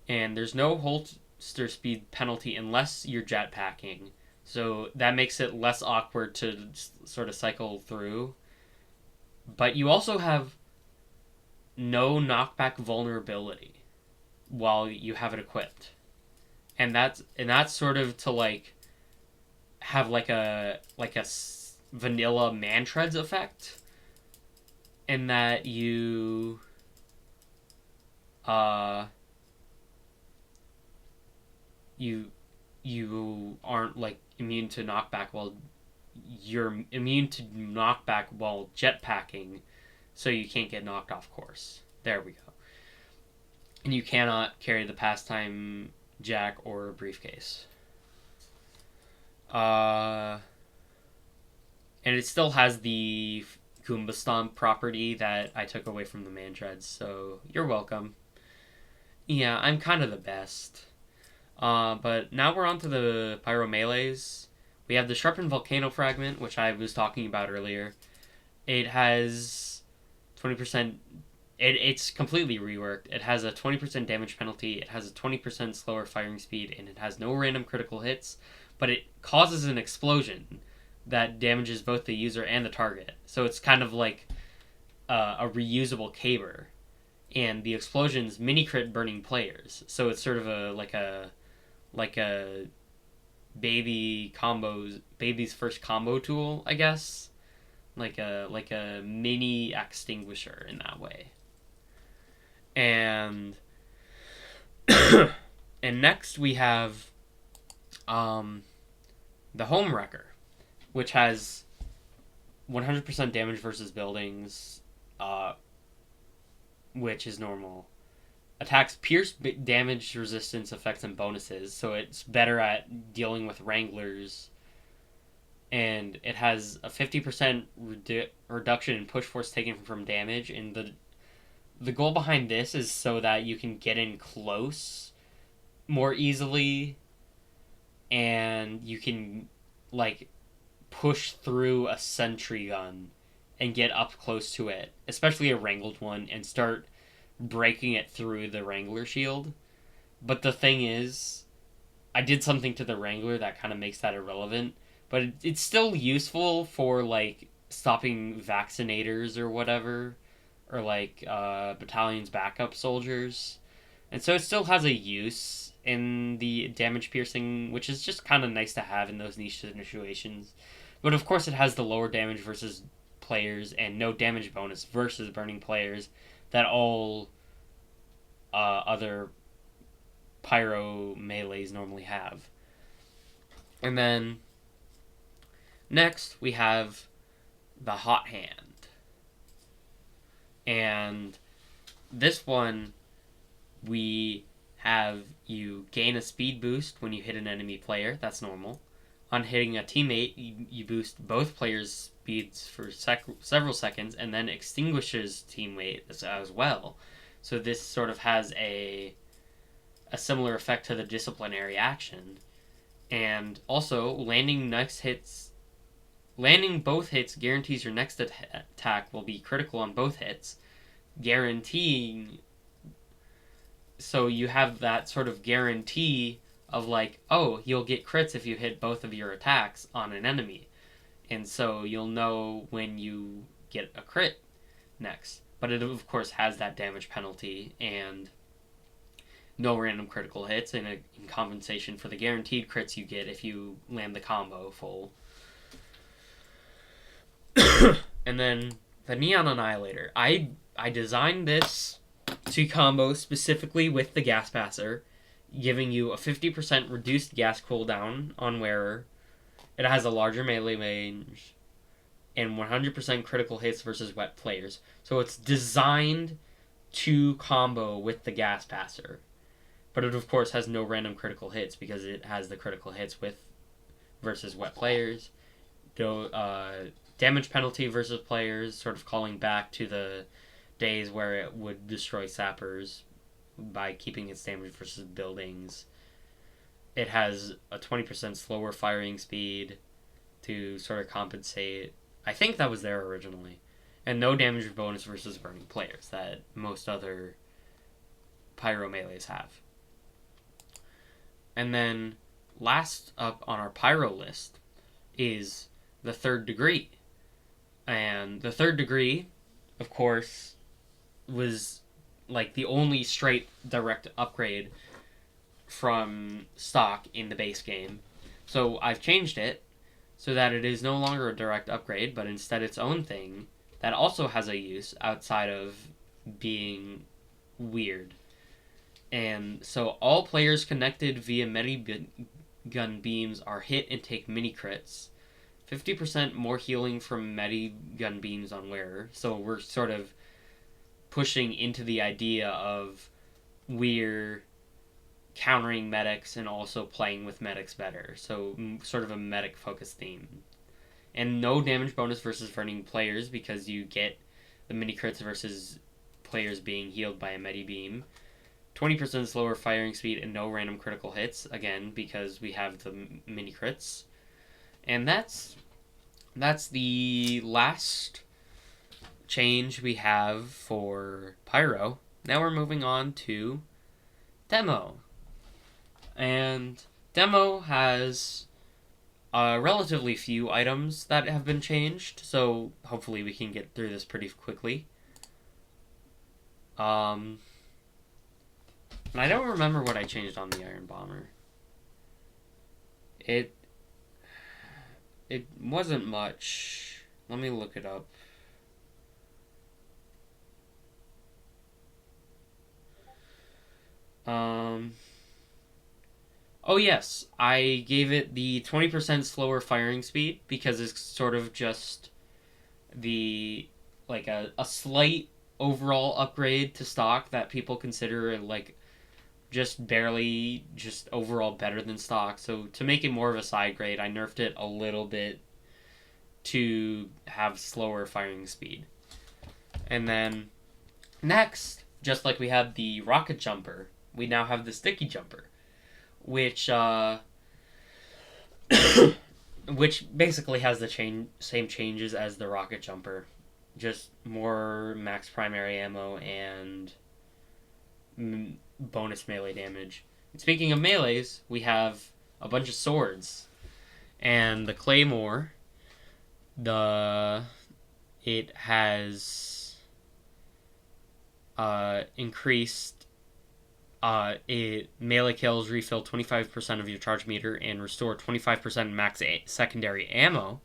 and there's no holster speed penalty unless you're jetpacking. So that makes it less awkward to sort of cycle through. But you also have no knockback vulnerability while you have it equipped, and that's sort of to like have like a vanilla Mantreads effect, in that uh you you aren't like immune to knockback while you're immune to knockback while jetpacking, so you can't get knocked off course. There we go. And you cannot carry the pastime jack or briefcase. And it still has the Goomba Stomp property that I took away from the Mantreads, so you're welcome. Yeah, I'm kind of the best. But now we're on to the Pyro Melees. We have the Sharpened Volcano Fragment, which I was talking about earlier. It has 20%. It's completely reworked. It has a 20% damage penalty, it has a 20% slower firing speed, and it has no random critical hits, but it causes an explosion that damages both the user and the target. So it's kind of like a reusable caber. And the explosions mini crit burning players. So it's sort of like a baby's first combo tool, I guess. Like a mini extinguisher in that way. And and next we have the Home Wrecker, which has 100% damage versus buildings, which is normal. Attacks pierce damage resistance effects and bonuses, so it's better at dealing with Wranglers. And it has a 50% reduction in push force taken from damage, and the goal behind this is so that you can get in close more easily, and you can like push through a sentry gun and get up close to it, especially a wrangled one, and start breaking it through the Wrangler shield. But the thing is, I did something to the Wrangler that kind of makes that irrelevant, but it's still useful for like stopping vaccinators or whatever, or like battalions backup soldiers, and so it still has a use in the damage piercing, which is just kind of nice to have in those niche situations. But of course, it has the lower damage versus players and no damage bonus versus burning players that all other pyro melees normally have. And then next we have the Hot Hand. And this one, we have you gain a speed boost when you hit an enemy player. That's normal. On hitting a teammate, you boost both players' speeds for several seconds, and then extinguishes teammate as well. So this sort of has a similar effect to the disciplinary action. And also, landing both hits guarantees your next attack will be critical on both hits, guaranteeing. So you have that sort of guarantee of like, oh, you'll get crits if you hit both of your attacks on an enemy. And so you'll know when you get a crit next. But it, of course, has that damage penalty, and no random critical hits in compensation for the guaranteed crits you get if you land the combo full. And then the Neon Annihilator. I designed this to combo specifically with the Gas Passer, giving you a 50% reduced gas cooldown on wearer. It has a larger melee range and 100% critical hits versus wet players. So it's designed to combo with the Gas Passer. But it, of course, has no random critical hits because it has the critical hits with versus wet players. Damage penalty versus players, sort of calling back to the days where it would destroy sappers by keeping its damage versus buildings. It has a 20% slower firing speed to sort of compensate. I think that was there originally. And no damage bonus versus burning players that most other pyro melees have. And then last up on our pyro list is the Third Degree. And the Third Degree, of course, was like the only straight direct upgrade from stock in the base game. So I've changed it so that it is no longer a direct upgrade, but instead its own thing that also has a use outside of being weird. And so all players connected via Medigun beams are hit and take mini crits. 50% more healing from Medigun beams on wearer. So we're sort of pushing into the idea of we're countering medics and also playing with medics better. So sort of a medic focused theme. And no damage bonus versus burning players because you get the mini crits versus players being healed by a medi beam. 20% slower firing speed and no random critical hits, again, because we have the mini crits. And that's the last change we have for Pyro. Now we're moving on to Demo. And Demo has relatively few items that have been changed, so hopefully we can get through this pretty quickly. And I don't remember what I changed on the Iron Bomber. It wasn't much. Let me look it up. Oh yes, I gave it the 20% slower firing speed because it's sort of just the like a slight overall upgrade to stock that people consider like just barely just overall better than stock. So to make it more of a side grade, I nerfed it a little bit to have slower firing speed. And then next, just like we had the rocket jumper, we now have the sticky jumper, which which basically has the same changes as the rocket jumper, just more max primary ammo and bonus melee damage. And speaking of melees, we have a bunch of swords, and the claymore, it has increased. Melee kills refill 25% of your charge meter and restore 25% max secondary ammo.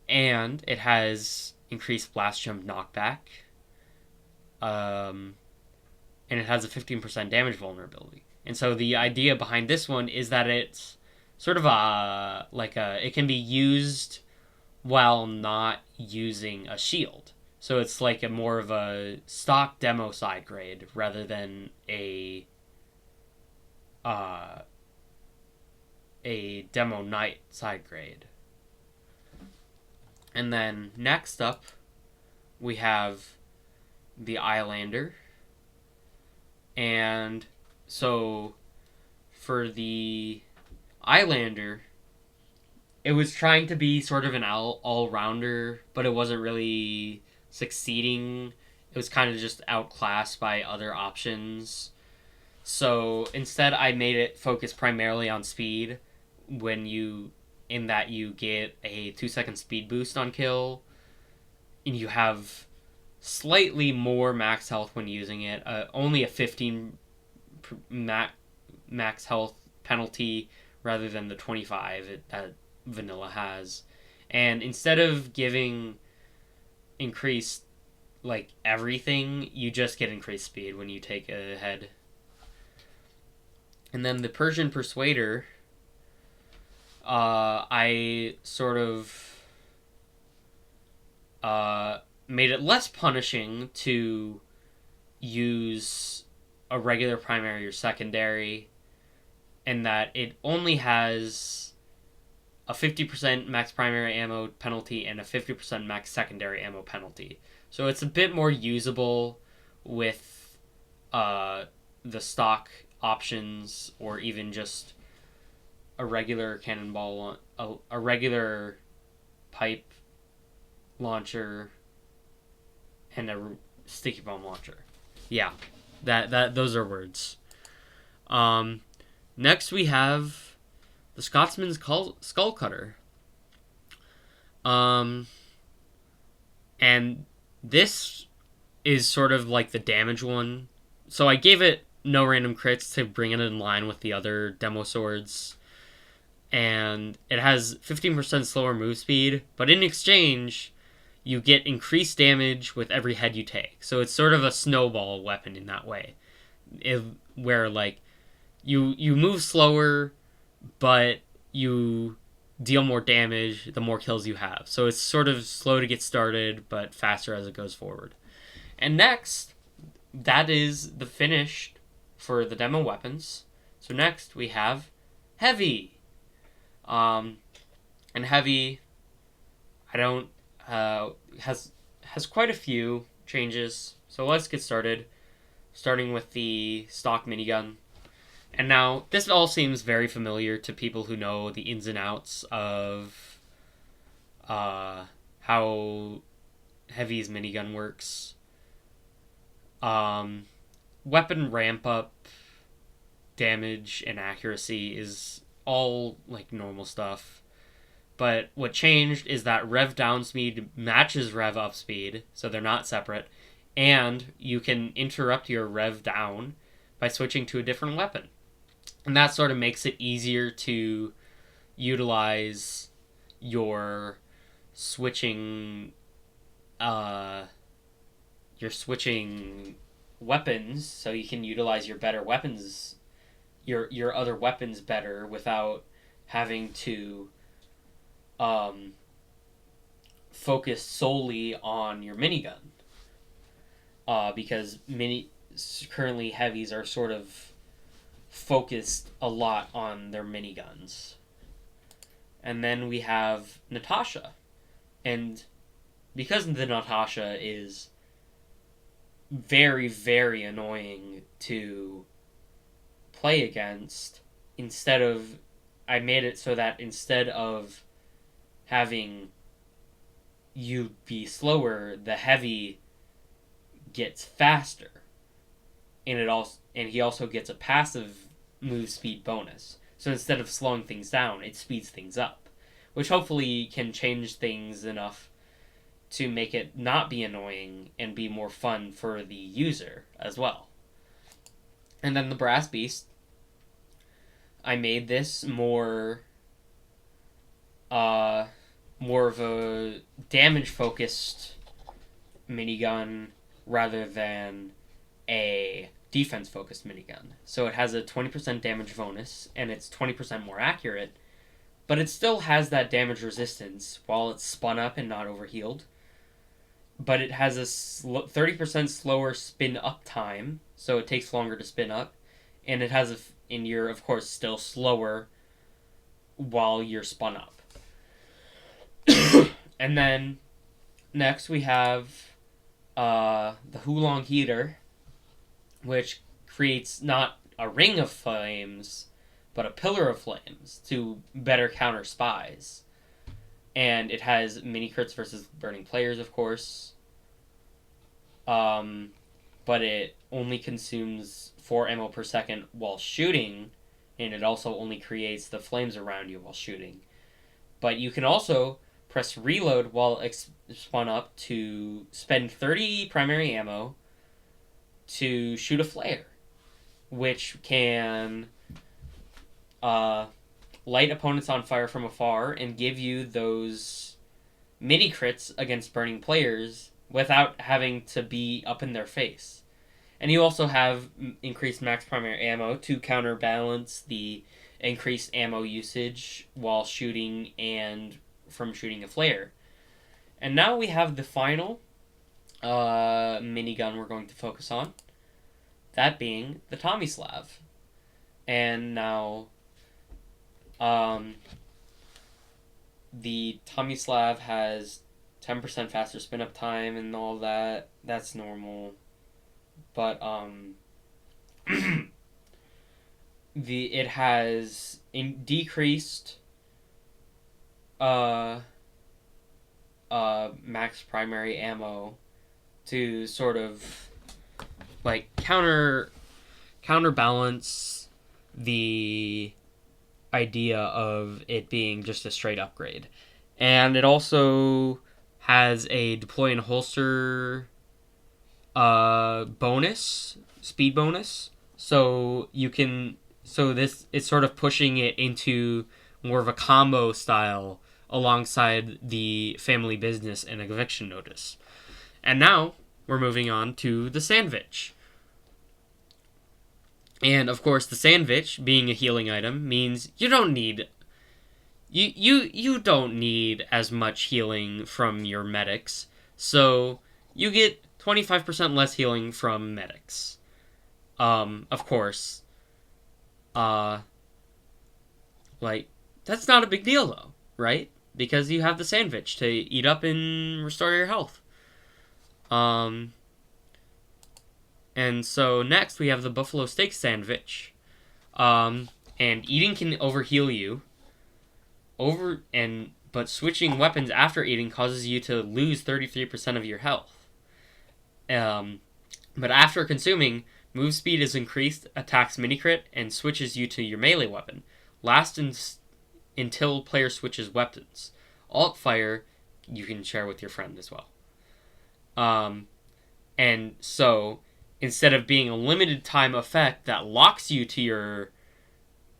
And it has increased blast jump knockback. And it has a 15% damage vulnerability. And so the idea behind this one is that it's sort of it can be used while not using a shield. So it's like a more of a stock demo side grade rather than a demo knight side grade. And then next up, we have the Islander. And so for the Islander, it was trying to be sort of an all-rounder, but it wasn't really succeeding. It was kind of just outclassed by other options. So instead I made it focus primarily on speed in that you get a 2-second speed boost on kill, and you have slightly more max health when using it. Only a 15 max health penalty rather than the 25 that vanilla has. And instead of giving increased like everything, you just get increased speed when you take a head. And then the Persian Persuader, I sort of made it less punishing to use a regular primary or secondary, and that it only has a 50% max primary ammo penalty and a 50% max secondary ammo penalty. So it's a bit more usable with the stock options, or even just a regular cannonball, a regular pipe launcher, and a sticky bomb launcher. Yeah, that those are words. Next we have the Scotsman's Skull Cutter. And this is sort of like the damage one. So I gave it no random crits to bring it in line with the other demo swords. And it has 15% slower move speed, but in exchange, you get increased damage with every head you take. So it's sort of a snowball weapon in that way. Where, like, you move slower, but you deal more damage the more kills you have. So it's sort of slow to get started, but faster as it goes forward. And next, that is the finish for the demo weapons. So next we have Heavy. And Heavy, has quite a few changes. So let's get started. Starting with the stock minigun. And now, this all seems very familiar to people who know the ins and outs of how Heavy's minigun works. Weapon ramp up, damage, and accuracy is all like normal stuff. But what changed is that rev down speed matches rev up speed, so they're not separate. And you can interrupt your rev down by switching to a different weapon. And that sort of makes it easier to utilize your switching weapons, so you can utilize your better weapons, your other weapons better without having to focus solely on your minigun. Because currently heavies are sort of focused a lot on their miniguns. And then we have Natasha. And because the Natasha is very, very annoying to play against, I made it so that instead of having you be slower, the heavy gets faster. And he also gets a passive move speed bonus. So instead of slowing things down, it speeds things up, which hopefully can change things enough to make it not be annoying and be more fun for the user as well. And then the Brass Beast, I made this more of a damage focused minigun rather than a defense focused minigun. So it has a 20% damage bonus and it's 20% more accurate, but it still has that damage resistance while it's spun up and not overhealed. But it has a 30% slower spin up time, so it takes longer to spin up, and it has and you're of course still slower while you're spun up. And then next we have the Hulong Heater, which creates not a ring of flames, but a pillar of flames to better counter spies. And it has mini crits versus burning players, of course. But it only consumes 4 ammo per second while shooting, and it also only creates the flames around you while shooting. But you can also press reload while spun up to spend 30 primary ammo to shoot a flare, which can light opponents on fire from afar and give you those mini crits against burning players without having to be up in their face. And you also have increased max primary ammo to counterbalance the increased ammo usage while shooting and from shooting a flare. And now we have the final minigun we're going to focus on, that being the Tomislav. And now the Tomislav has 10% faster spin up time and all that. That's normal. But it has decreased max primary ammo to sort of like counterbalance the idea of it being just a straight upgrade. And it also has a deploy and holster speed bonus. So this is sort of pushing it into more of a combo style alongside the family business and eviction notice. And now we're moving on to the Sandwich. And of course, the Sandwich, being a healing item, means you don't need as much healing from your medics. So you get 25% less healing from medics. Of course, that's not a big deal though, right? Because you have the Sandwich to eat up and restore your health. And so next we have the Buffalo Steak Sandwich. And eating can overheal you. But switching weapons after eating causes you to lose 33% of your health. But after consuming, move speed is increased, attacks mini crit, and switches you to your melee weapon. Until player switches weapons. Alt fire you can share with your friend as well. And so instead of being a limited time effect that locks you to your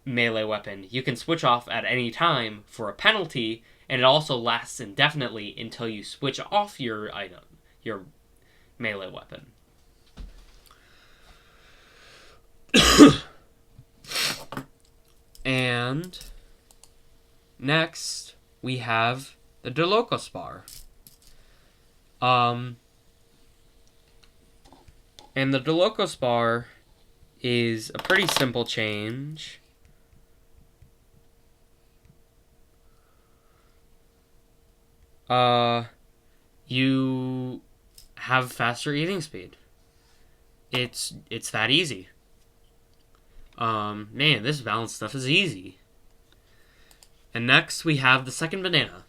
melee weapon, you can switch off at any time for a penalty, and it also lasts indefinitely until you switch off your item, your melee weapon. And next we have the Delocos bar. And the Delocos bar is a pretty simple change. You have faster eating speed. It's that easy. Man, this balance stuff is easy. And next we have the second banana.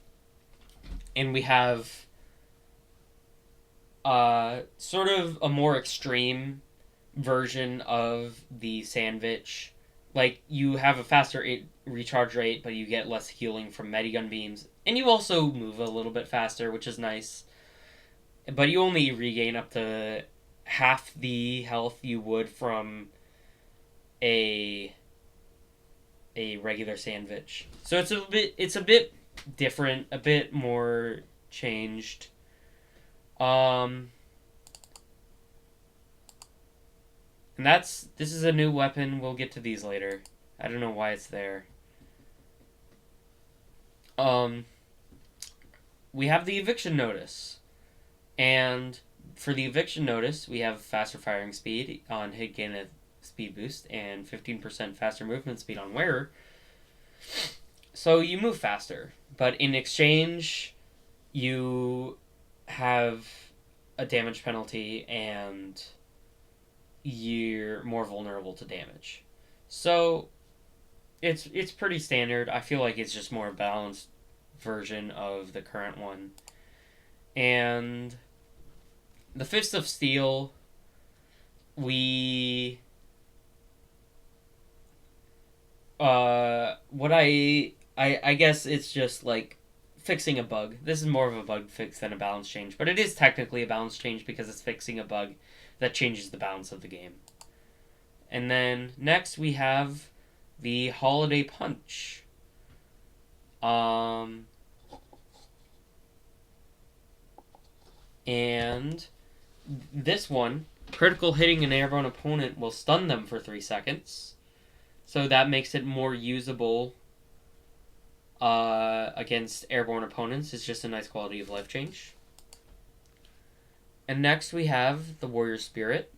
And we have sort of a more extreme version of the Sandwich. Like, you have a faster recharge rate, but you get less healing from medigun beams. And you also move a little bit faster, which is nice. But you only regain up to half the health you would from a regular Sandwich. So it's a bit different, a bit more changed. And this is a new weapon. We'll get to these later. I don't know why it's there. We have the eviction notice. And for the eviction notice, we have faster firing speed on hit gain a speed boost and 15% faster movement speed on wearer. So you move faster, but in exchange, you have a damage penalty and you're more vulnerable to damage. So it's pretty standard. I feel like it's just more a balanced version of the current one. And the Fist of Steel, I guess it's just like fixing a bug. This is more of a bug fix than a balance change, but it is technically a balance change because it's fixing a bug that changes the balance of the game. And then next we have the Holiday Punch. And this one, critical hitting an airborne opponent will stun them for 3 seconds. So that makes it more usable against airborne opponents. It's just a nice quality of life change. And next we have the Warrior Spirit.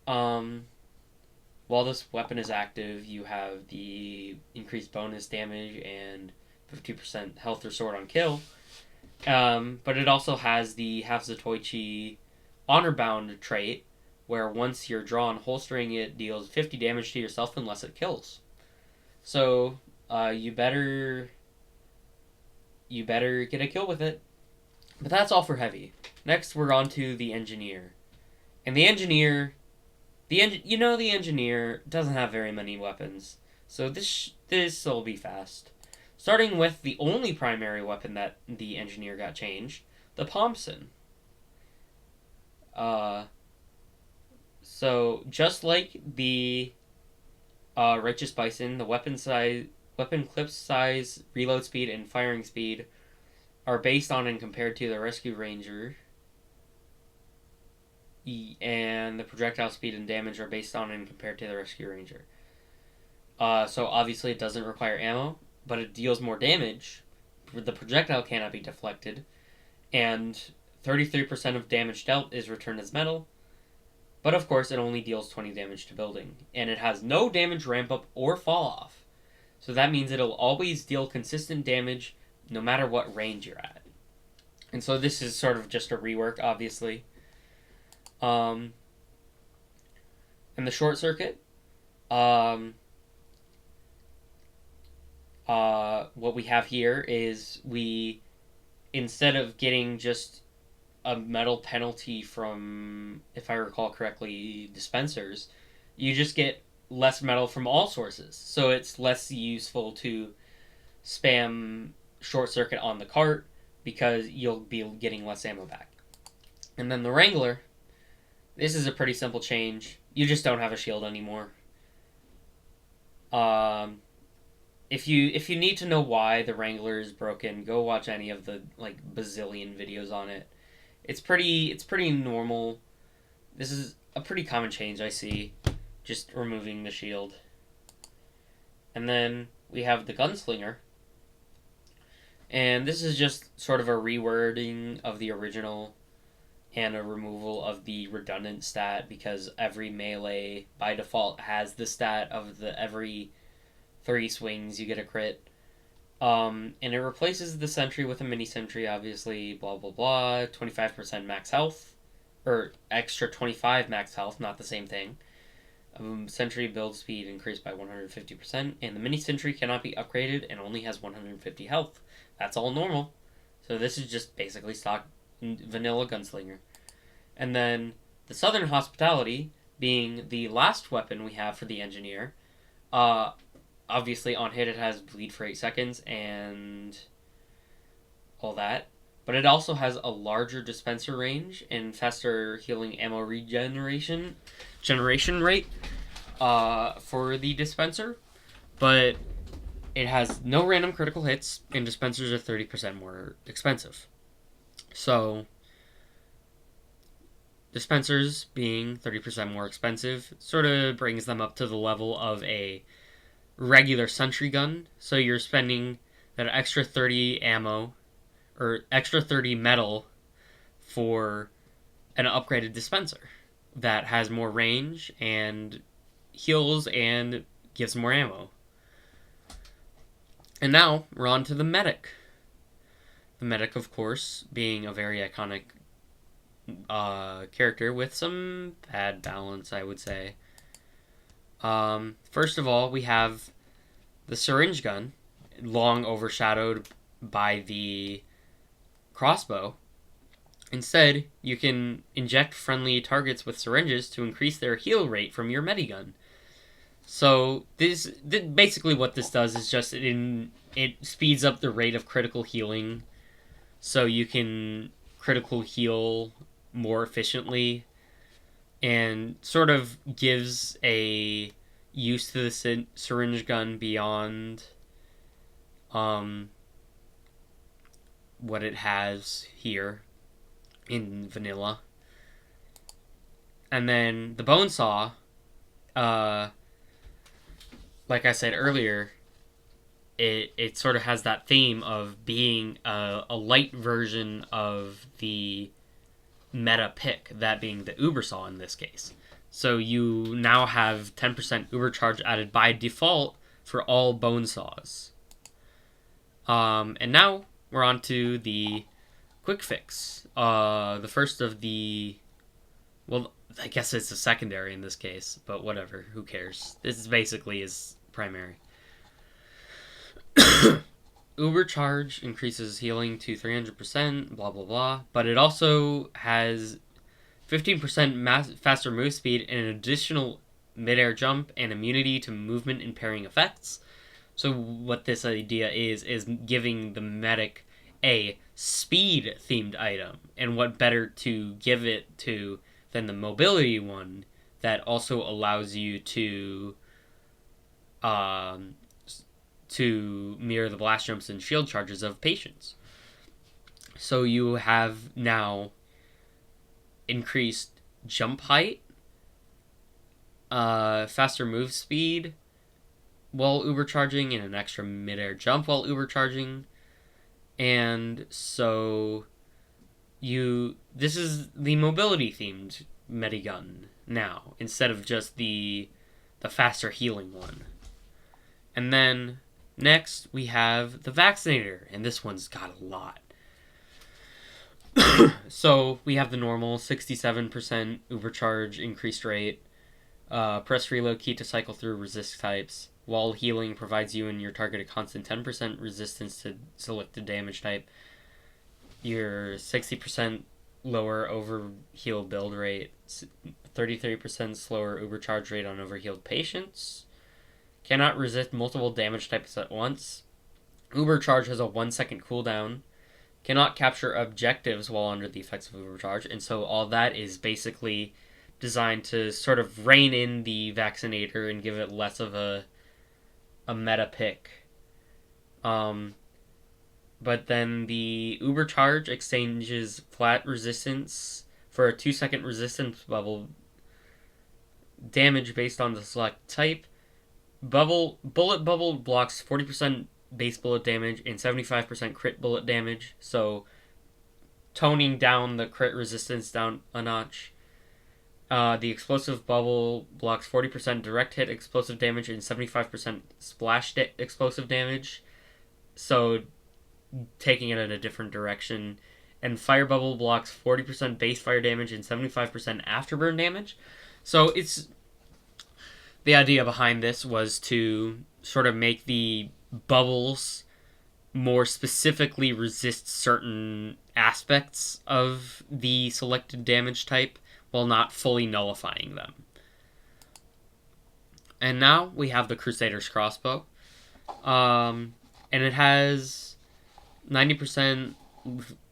While this weapon is active, you have the increased bonus damage and 50% health restored on kill. But it also has the Half Zatoichi Honor Bound trait, where once you're drawn, holstering it deals 50 damage to yourself unless it kills. So you better get a kill with it. But that's all for heavy. Next, we're on to the Engineer. And the Engineer doesn't have very many weapons. So this will be fast. Starting with the only primary weapon that the Engineer got changed, the Pomson. So just like the Righteous Bison, the weapon clip size, reload speed, and firing speed are based on and compared to the Rescue Ranger. And the projectile speed and damage are based on and compared to the Rescue Ranger. So obviously it doesn't require ammo, but it deals more damage. The projectile cannot be deflected, and 33% of damage dealt is returned as metal. But of course, it only deals 20 damage to building, and it has no damage ramp up or fall off. So that means it'll always deal consistent damage no matter what range you're at. And so this is sort of just a rework, obviously. And the Short Circuit, what we have here is instead of getting just a metal penalty from, if I recall correctly, dispensers, you just get less metal from all sources. So it's less useful to spam Short Circuit on the cart because you'll be getting less ammo back. And then the Wrangler, this is a pretty simple change. You just don't have a shield anymore. If you need to know why the Wrangler is broken, go watch any of the bazillion videos on it. It's pretty normal. This is a pretty common change I see, just removing the shield. And then we have the Gunslinger. And this is just sort of a rewording of the original and a removal of the redundant stat, because every melee by default has the stat of every 3 swings you get a crit. And it replaces the sentry with a mini sentry, obviously, blah blah blah, 25% max health, or extra 25 max health, not the same thing. Sentry build speed increased by 150%, and the mini sentry cannot be upgraded and only has 150 health. That's all normal. So this is just basically stock vanilla Gunslinger. And then the Southern Hospitality, being the last weapon we have for the Engineer, obviously on hit it has bleed for 8 seconds and all that, but it also has a larger dispenser range and faster healing ammo generation rate for the dispenser, but it has no random critical hits, and dispensers are 30% more expensive. So dispensers being 30% more expensive sort of brings them up to the level of a regular sentry gun. So you're spending that extra 30 ammo or extra 30 metal for an upgraded dispenser that has more range and heals and gives more ammo. And now we're on to the Medic. The Medic, of course, being a very iconic character with some bad balance, I would say. First of all, we have the syringe gun, long overshadowed by the crossbow. Instead, you can inject friendly targets with syringes to increase their heal rate from your medigun. So basically what this does is just it it speeds up the rate of critical healing, so you can critical heal more efficiently, and sort of gives a use to the syringe gun beyond what it has here in vanilla. And then the bone saw, like I said earlier, it sort of has that theme of being a light version of the meta pick, that being the uber saw in this case. So you now have 10% uber charge added by default for all bone saws. And now we're on to the quick fix. The first of the, well, I guess it's a secondary in this case, but whatever, who cares? This is basically his primary. Uber charge increases healing to 300%, blah blah blah, but it also has 15% faster move speed and an additional midair jump and immunity to movement impairing effects. So what this idea is giving the medic a speed themed item, and what better to give it to than the mobility one that also allows you to mirror the blast jumps and shield charges of patients. So you have now increased jump height, faster move speed while uber charging, and an extra midair jump while uber charging. And so this is the mobility themed medigun now, instead of just the faster healing one. And then next we have the vaccinator, and this one's got a lot. So we have the normal 67% overcharge increased rate. Press reload key to cycle through resist types. While healing provides you and your target a constant 10% resistance to selected damage type. Your 60% lower overheal build rate. 33% slower overcharge rate on overhealed patients. Cannot resist multiple damage types at once. Overcharge has a 1 second cooldown. Cannot capture objectives while under the effects of overcharge. And so all that is basically designed to sort of rein in the vaccinator and give it less of a meta pick. But then the Ubercharge exchanges flat resistance for a 2 second resistance level damage based on the select type. Bullet Bubble blocks 40% base bullet damage and 75% crit bullet damage, so toning down the crit resistance down a notch. The Explosive Bubble blocks 40% direct hit explosive damage and 75% splash explosive damage, so taking it in a different direction. And Fire Bubble blocks 40% base fire damage and 75% afterburn damage. So it's the idea behind this was to sort of make the bubbles more specifically resist certain aspects of the selected damage type while not fully nullifying them. And now we have the Crusader's Crossbow. And it has 90%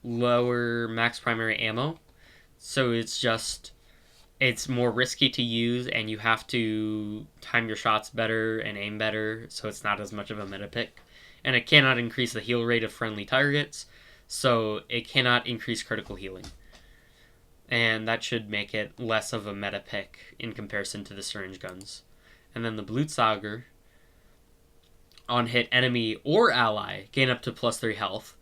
lower max primary ammo. So it's more risky to use, and you have to time your shots better and aim better, so it's not as much of a meta pick. And it cannot increase the heal rate of friendly targets, so it cannot increase critical healing. And that should make it less of a meta pick in comparison to the syringe guns. And then the Blutsauger, on hit enemy or ally, gain up to plus 3 health,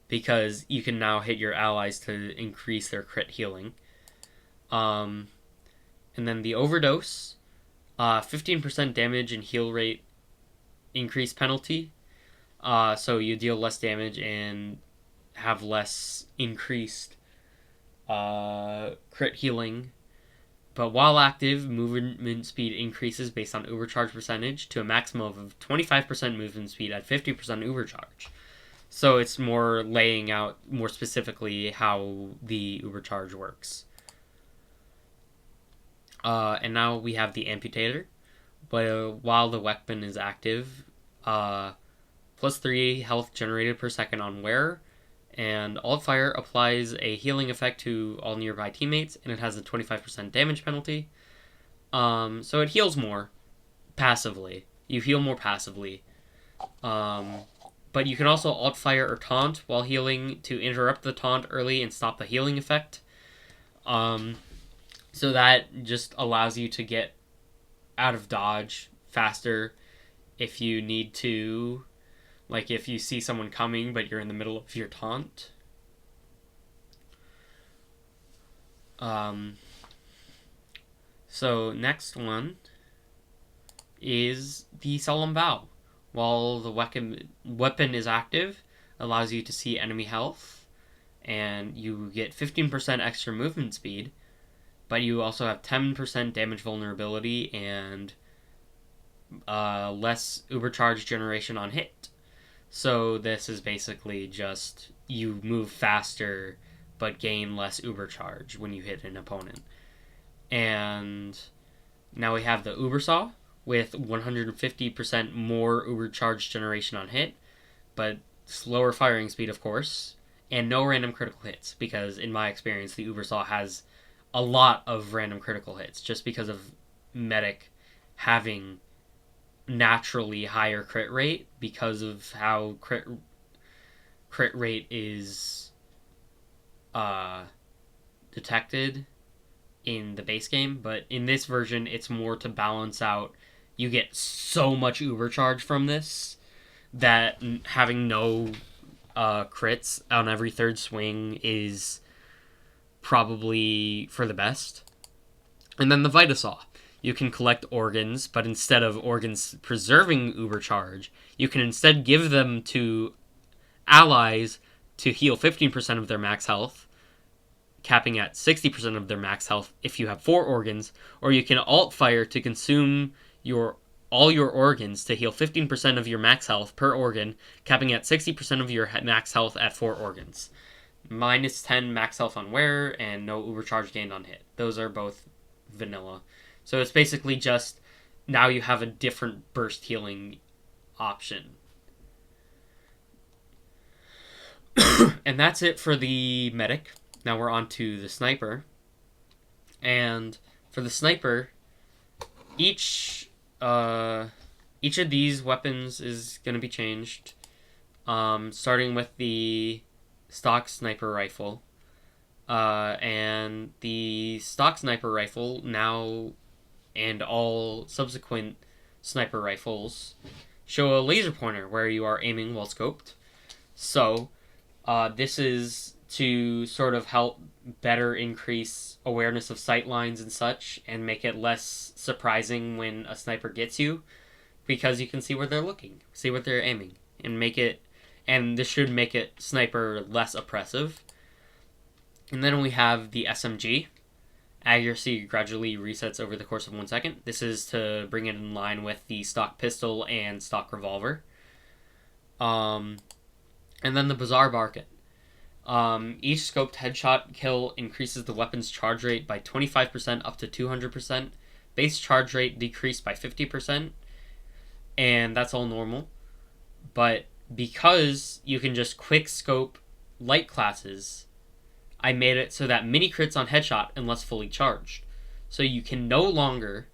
because you can now hit your allies to increase their crit healing. And then the Overdose, 15% damage and heal rate increase penalty. So you deal less damage and have less increased crit healing. But while active, movement speed increases based on overcharge percentage to a maximum of 25% movement speed at 50% overcharge. So it's more laying out more specifically how the overcharge works. And now we have the Amputator. But while the weapon is active, plus 3 health generated per second on wearer, and alt fire applies a healing effect to all nearby teammates, and it has a 25% damage penalty. So it heals more passively. You heal more passively. But you can also alt fire or taunt while healing to interrupt the taunt early and stop the healing effect. So that just allows you to get out of dodge faster if you need to. Like if you see someone coming but you're in the middle of your taunt. So next one is the Solemn Vow. While the weapon is active, allows you to see enemy health, and you get 15% extra movement speed, but you also have 10% damage vulnerability and less ubercharge generation on hit. So this is basically just you move faster but gain less ubercharge when you hit an opponent. And now we have the Ubersaw with 150% more ubercharge generation on hit, but slower firing speed, of course, and no random critical hits, because in my experience, the Ubersaw has a lot of random critical hits, just because of Medic having naturally higher crit rate, because of how crit rate is detected in the base game. But in this version, it's more to balance out. You get so much ubercharge from this that having no crits on every third swing is probably for the best. And then the Vitasaw. You can collect organs, but instead of organs preserving ubercharge, you can instead give them to allies to heal 15% of their max health, capping at 60% of their max health if you have 4 organs, or you can alt fire to consume all your organs to heal 15% of your max health per organ, capping at 60% of your max health at 4 organs. Minus 10 max health on wearer, and no ubercharge gained on hit. Those are both vanilla. So it's basically just, now you have a different burst healing option. And that's it for the medic. Now we're on to the sniper. And for the sniper, each of these weapons is going to be changed. Starting with the stock sniper rifle. And the stock sniper rifle now, and all subsequent sniper rifles, show a laser pointer where you are aiming while scoped. So this is to sort of help better increase awareness of sight lines and such, and make it less surprising when a sniper gets you, because you can see where they're looking, see what they're aiming, and this should make it sniper less oppressive. And then we have the SMG. Accuracy gradually resets over the course of 1 second. This is to bring it in line with the stock pistol and stock revolver. And then the Bizarre Barkin. Each scoped headshot kill increases the weapon's charge rate by 25% up to 200%. Base charge rate decreased by 50%. And that's all normal. But because you can just quick scope light classes, I made it so that mini crits on headshot unless fully charged. So you can no longer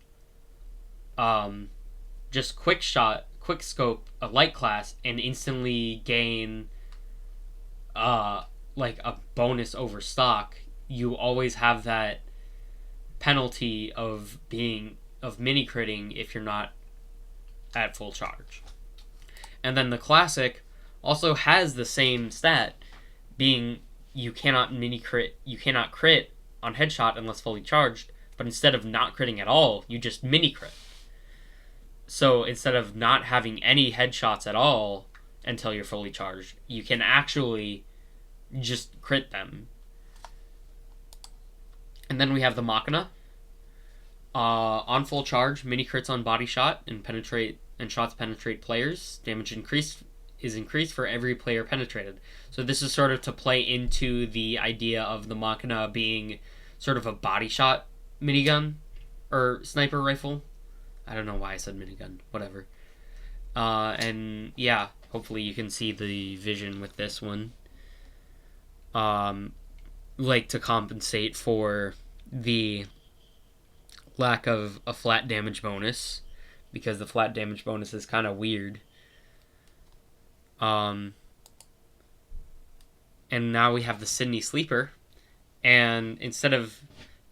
just quick scope a light class and instantly gain like a bonus over stock. You always have that penalty of mini critting if you're not at full charge. And then the classic also has the same stat, being you cannot crit on headshot unless fully charged, but instead of not critting at all, you just mini crit. So instead of not having any headshots at all until you're fully charged, you can actually just crit them. And then we have the Machina. On full charge, mini crits on body shot and shots penetrate players. Damage is increased for every player penetrated. So this is sort of to play into the idea of the Machina being sort of a body shot minigun or sniper rifle. I don't know why I said minigun. Whatever. And yeah, hopefully you can see the vision with this one. Like to compensate for the lack of a flat damage bonus, because the flat damage bonus is kind of weird. And now we have the Sydney Sleeper, and instead of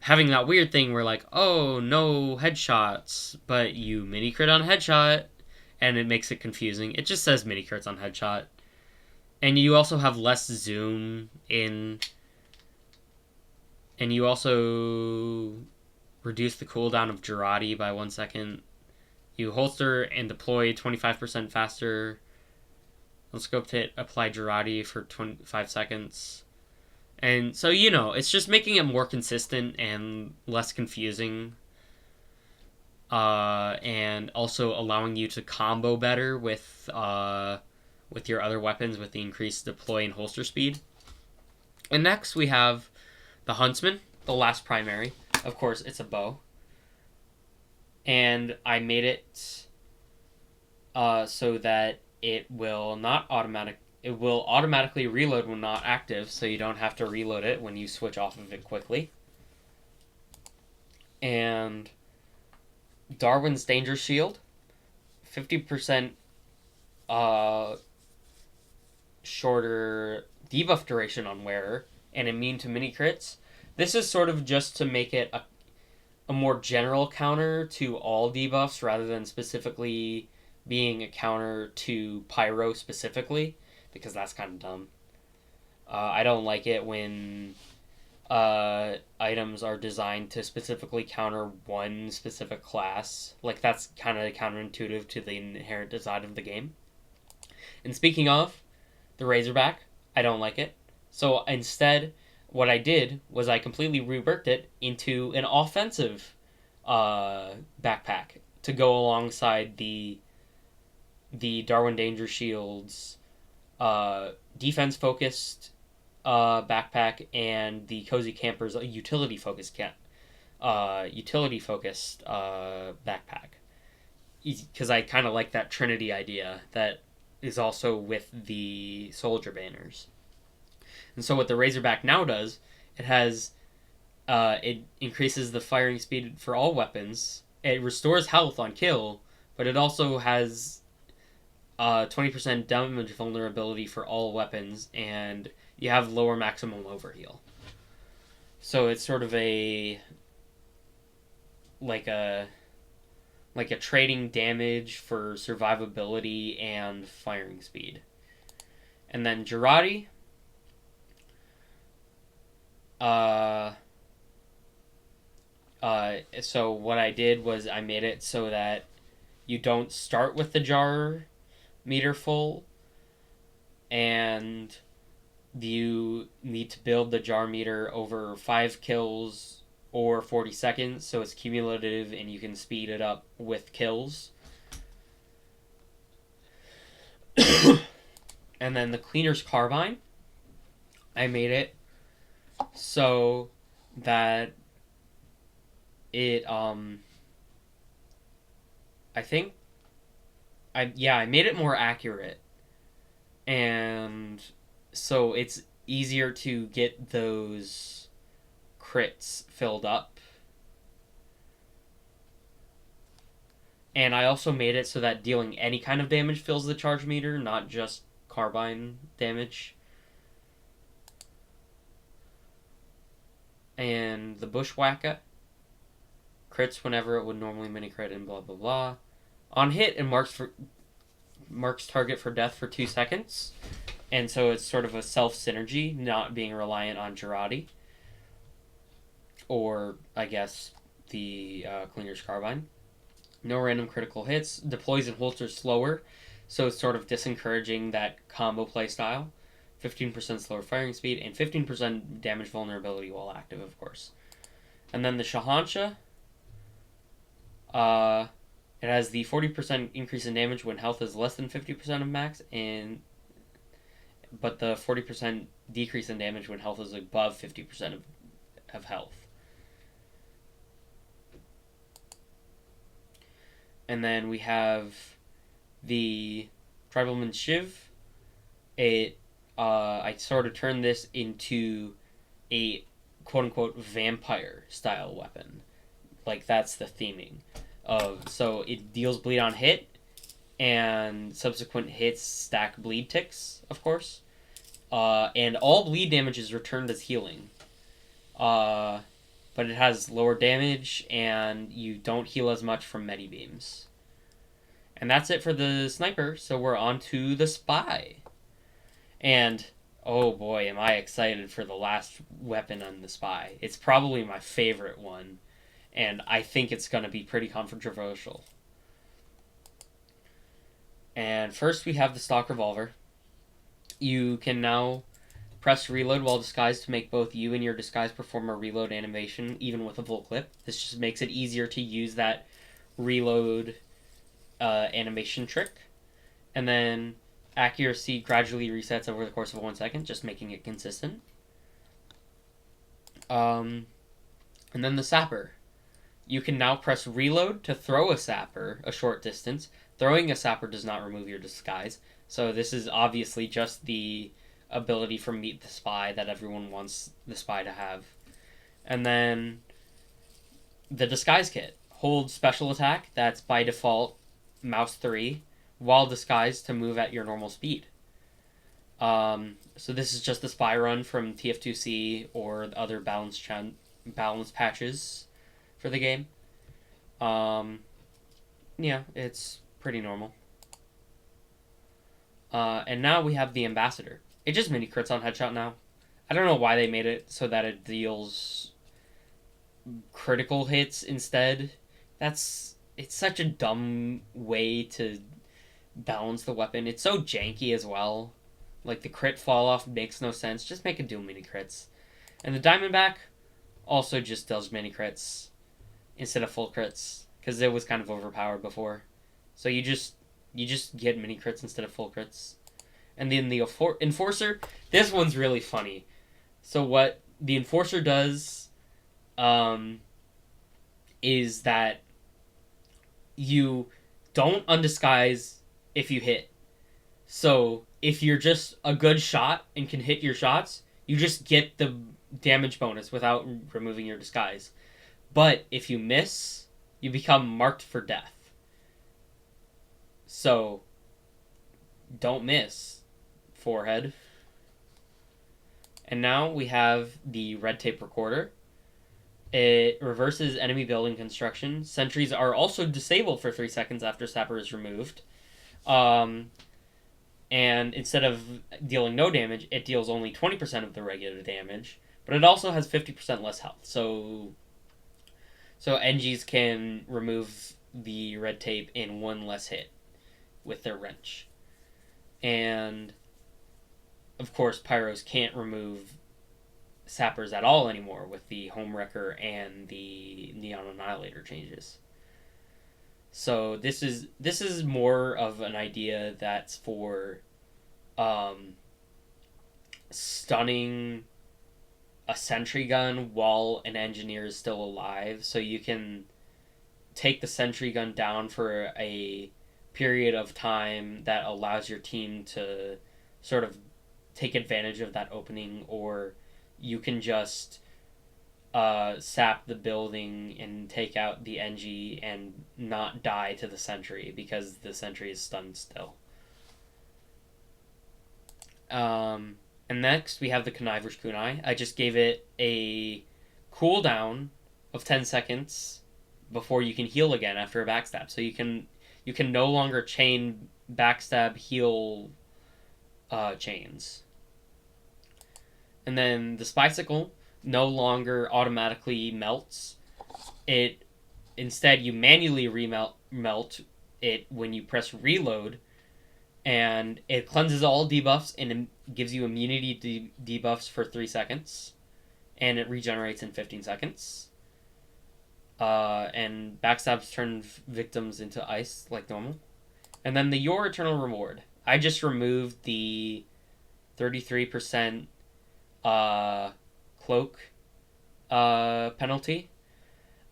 having that weird thing where like, oh, no headshots, but you mini crit on headshot, and it makes it confusing. It just says mini crits on headshot. And you also have less zoom in, and you also reduce the cooldown of Girardi by 1 second. You holster and deploy 25% faster. Let's go to apply Girardi for 25 seconds. And so, it's just making it more consistent and less confusing. And also allowing you to combo better with your other weapons with the increased deploy and holster speed. And next we have the Huntsman, the last primary. Of course, it's a bow. And I made it so that it will automatically reload when not active, so you don't have to reload it when you switch off of it quickly. And Darwin's Danger Shield, 50% shorter debuff duration on wearer, and immune to mini crits. This is sort of just to make it a more general counter to all debuffs rather than specifically being a counter to Pyro specifically, because that's kind of dumb. I don't like it when items are designed to specifically counter one specific class. Like, that's kind of counterintuitive to the inherent design of the game. And speaking of the Razorback, I don't like it. So instead, what I did was I completely reworked it into an offensive backpack to go alongside the Darwin Danger Shield's defense-focused backpack and the Cozy Camper's utility-focused backpack. Because I kind of like that Trinity idea that is also with the soldier banners. And so what the Razorback now does, it increases the firing speed for all weapons. It restores health on kill, but it also has 20% damage vulnerability for all weapons, and you have lower maximum overheal. So it's sort of like a trading damage for survivability and firing speed. And then Girardi, so what I did was I made it so that you don't start with the jar meter full, and you need to build the jar meter over 5 kills or 40 seconds, so it's cumulative and you can speed it up with kills. And then the Cleaner's Carbine, I made it so that it I made it more accurate, and so it's easier to get those crits filled up. And I also made it so that dealing any kind of damage fills the charge meter, not just carbine damage. And the Bushwhacker crits whenever it would normally mini crit and blah blah blah. On hit, it marks target for death for 2 seconds. And so it's sort of a self-synergy, not being reliant on Girardi. Or, I guess, the Cleaner's Carbine. No random critical hits. Deploys and holsters slower, so it's sort of disencouraging that combo playstyle. 15% slower firing speed, and 15% damage vulnerability while active, of course. And then the Shahansha, it has the 40% increase in damage when health is less than 50% of max, but the 40% decrease in damage when health is above 50% of health. And then we have the Tribal Shiv, I sort of turned this into a quote unquote vampire style weapon. Like that's the theming of, so it deals bleed on hit, and subsequent hits stack bleed ticks, of course. And all bleed damage is returned as healing. But it has lower damage, and you don't heal as much from medi beams. And that's it for the sniper. So we're on to the spy. And oh boy, am I excited for the last weapon on the spy. It's probably my favorite one, and I think it's going to be pretty controversial. And first we have the stock revolver. You can now press reload while disguised to make both you and your disguise perform a reload animation, even with a full clip. This just makes it easier to use that reload animation trick. And then accuracy gradually resets over the course of 1 second, just making it consistent. And then the sapper. You can now press reload to throw a sapper a short distance. Throwing a sapper does not remove your disguise. So this is obviously just the ability from Meet the Spy that everyone wants the spy to have. And then the disguise kit. Hold special attack, that's by default mouse 3, while disguised to move at your normal speed. So this is just the spy run from TF2C or the other balance patches for the game. Yeah, it's pretty normal. And now we have the Ambassador. It just mini crits on headshot now. I don't know why they made it so that it deals critical hits instead. It's such a dumb way to balance the weapon. It's so janky as well. Like the crit fall off makes no sense. Just make it do mini crits. And the Diamondback also just does mini crits instead of full crits, because it was kind of overpowered before. So you just get mini crits instead of full crits. And then the Enforcer, this one's really funny. So what the Enforcer does is that you don't undisguise if you hit. So if you're just a good shot and can hit your shots, you just get the damage bonus without removing your disguise. But if you miss, you become marked for death. So don't miss, forehead. And now we have the red tape recorder. It reverses enemy building construction. Sentries are also disabled for 3 seconds after Sapper is removed. And instead of dealing no damage, it deals only 20% of the regular damage. But it also has 50% less health. So NGs can remove the red tape in one less hit with their wrench. And of course, Pyros can't remove Sappers at all anymore with the Home Wrecker and the Neon Annihilator changes. So this is more of an idea that's for stunning a sentry gun while an engineer is still alive. So you can take the sentry gun down for a period of time that allows your team to sort of take advantage of that opening, or you can just sap the building and take out the NG and not die to the sentry because the sentry is stunned still. And next we have the Conniver's Kunai. I just gave it a cooldown of 10 seconds before you can heal again after a backstab. So you can no longer chain backstab heal chains. And then the Spycicle no longer automatically melts. It instead you manually melt it when you press reload, and it cleanses all debuffs and gives you immunity debuffs for 3 seconds, and it regenerates in 15 seconds. And backstabs turn victims into ice like normal. And then the Your Eternal Reward. I just removed the 33% cloak penalty,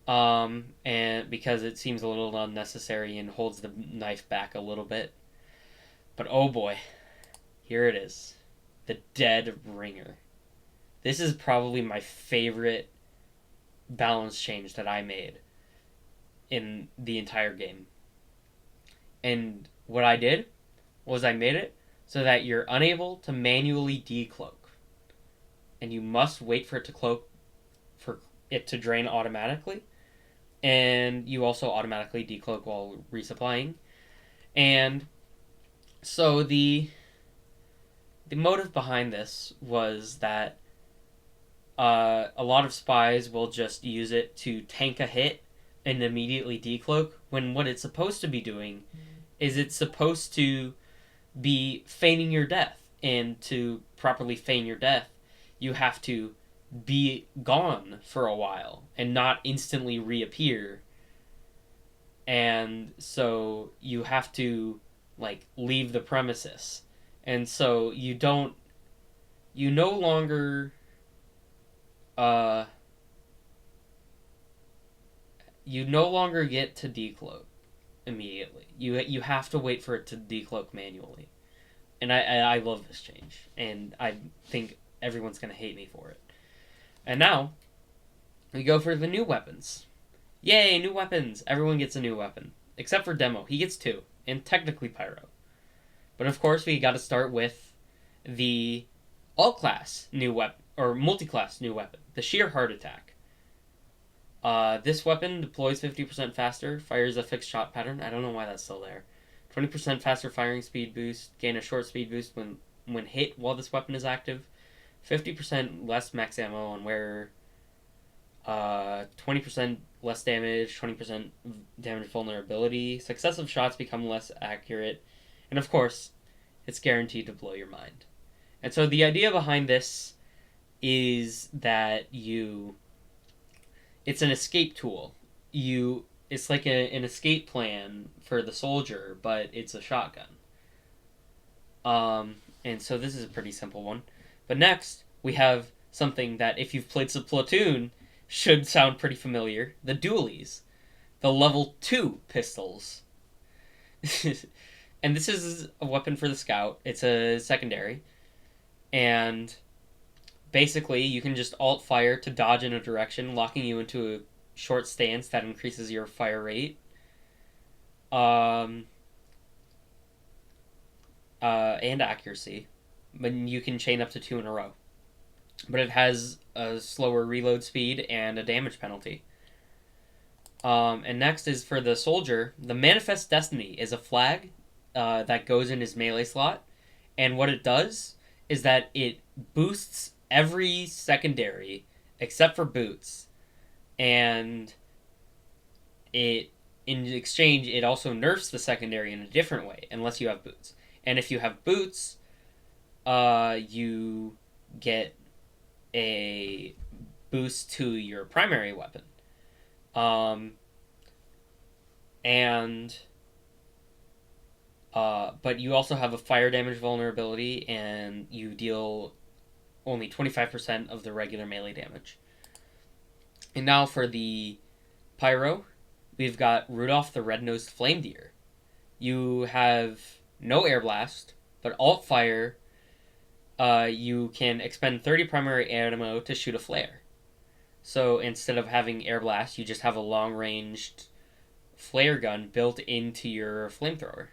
and because it seems a little unnecessary and holds the knife back a little bit. But oh boy, here it is. The Dead Ringer. This is probably my favorite balance change that I made in the entire game. And what I did was I made it so that you're unable to manually decloak. And you must wait for it to cloak, for it to drain automatically. And you also automatically decloak while resupplying. And so the motive behind this was that a lot of spies will just use it to tank a hit and immediately decloak, when what it's supposed to be doing is it's supposed to be feigning your death. And to properly feign your death, you have to be gone for a while and not instantly reappear. And so you have to like leave the premises. And so you no longer get to decloak immediately. You have to wait for it to decloak manually. And I love this change, and I think everyone's going to hate me for it. And now, we go for the new weapons. Yay, new weapons! Everyone gets a new weapon. Except for Demo. He gets 2, and technically Pyro. But of course, we got to start with the all-class new weapon, or multi-class new weapon, the Sheer Heart Attack. This weapon deploys 50% faster, fires a fixed shot pattern. I don't know why that's still there. 20% faster firing speed boost, gain a short speed boost when hit while this weapon is active. 50% less max ammo on wearer. 20% less damage, 20% damage vulnerability. Successive shots become less accurate. And of course, it's guaranteed to blow your mind. And so the idea behind this is that it's an escape tool. It's like an escape plan for the soldier, but it's a shotgun. And so this is a pretty simple one. But next, we have something that, if you've played some Platoon, should sound pretty familiar. The dualies. The level 2 pistols. And this is a weapon for the scout. It's a secondary. And basically, you can just alt-fire to dodge in a direction, locking you into a short stance that increases your fire rate. And accuracy. But you can chain up to 2 in a row. But it has a slower reload speed and a damage penalty. And next is for the soldier. The Manifest Destiny is a flag that goes in his melee slot. And what it does is that it boosts every secondary except for boots. And in exchange, it also nerfs the secondary in a different way, unless you have boots. And if you have boots, you get a boost to your primary weapon. But you also have a fire damage vulnerability, and you deal only 25% of the regular melee damage. And now for the Pyro, we've got Rudolph the Red-Nosed Flame Deer. You have no air blast, but alt fire, you can expend 30 primary ammo to shoot a flare. So instead of having air blast, you just have a long-ranged flare gun built into your flamethrower.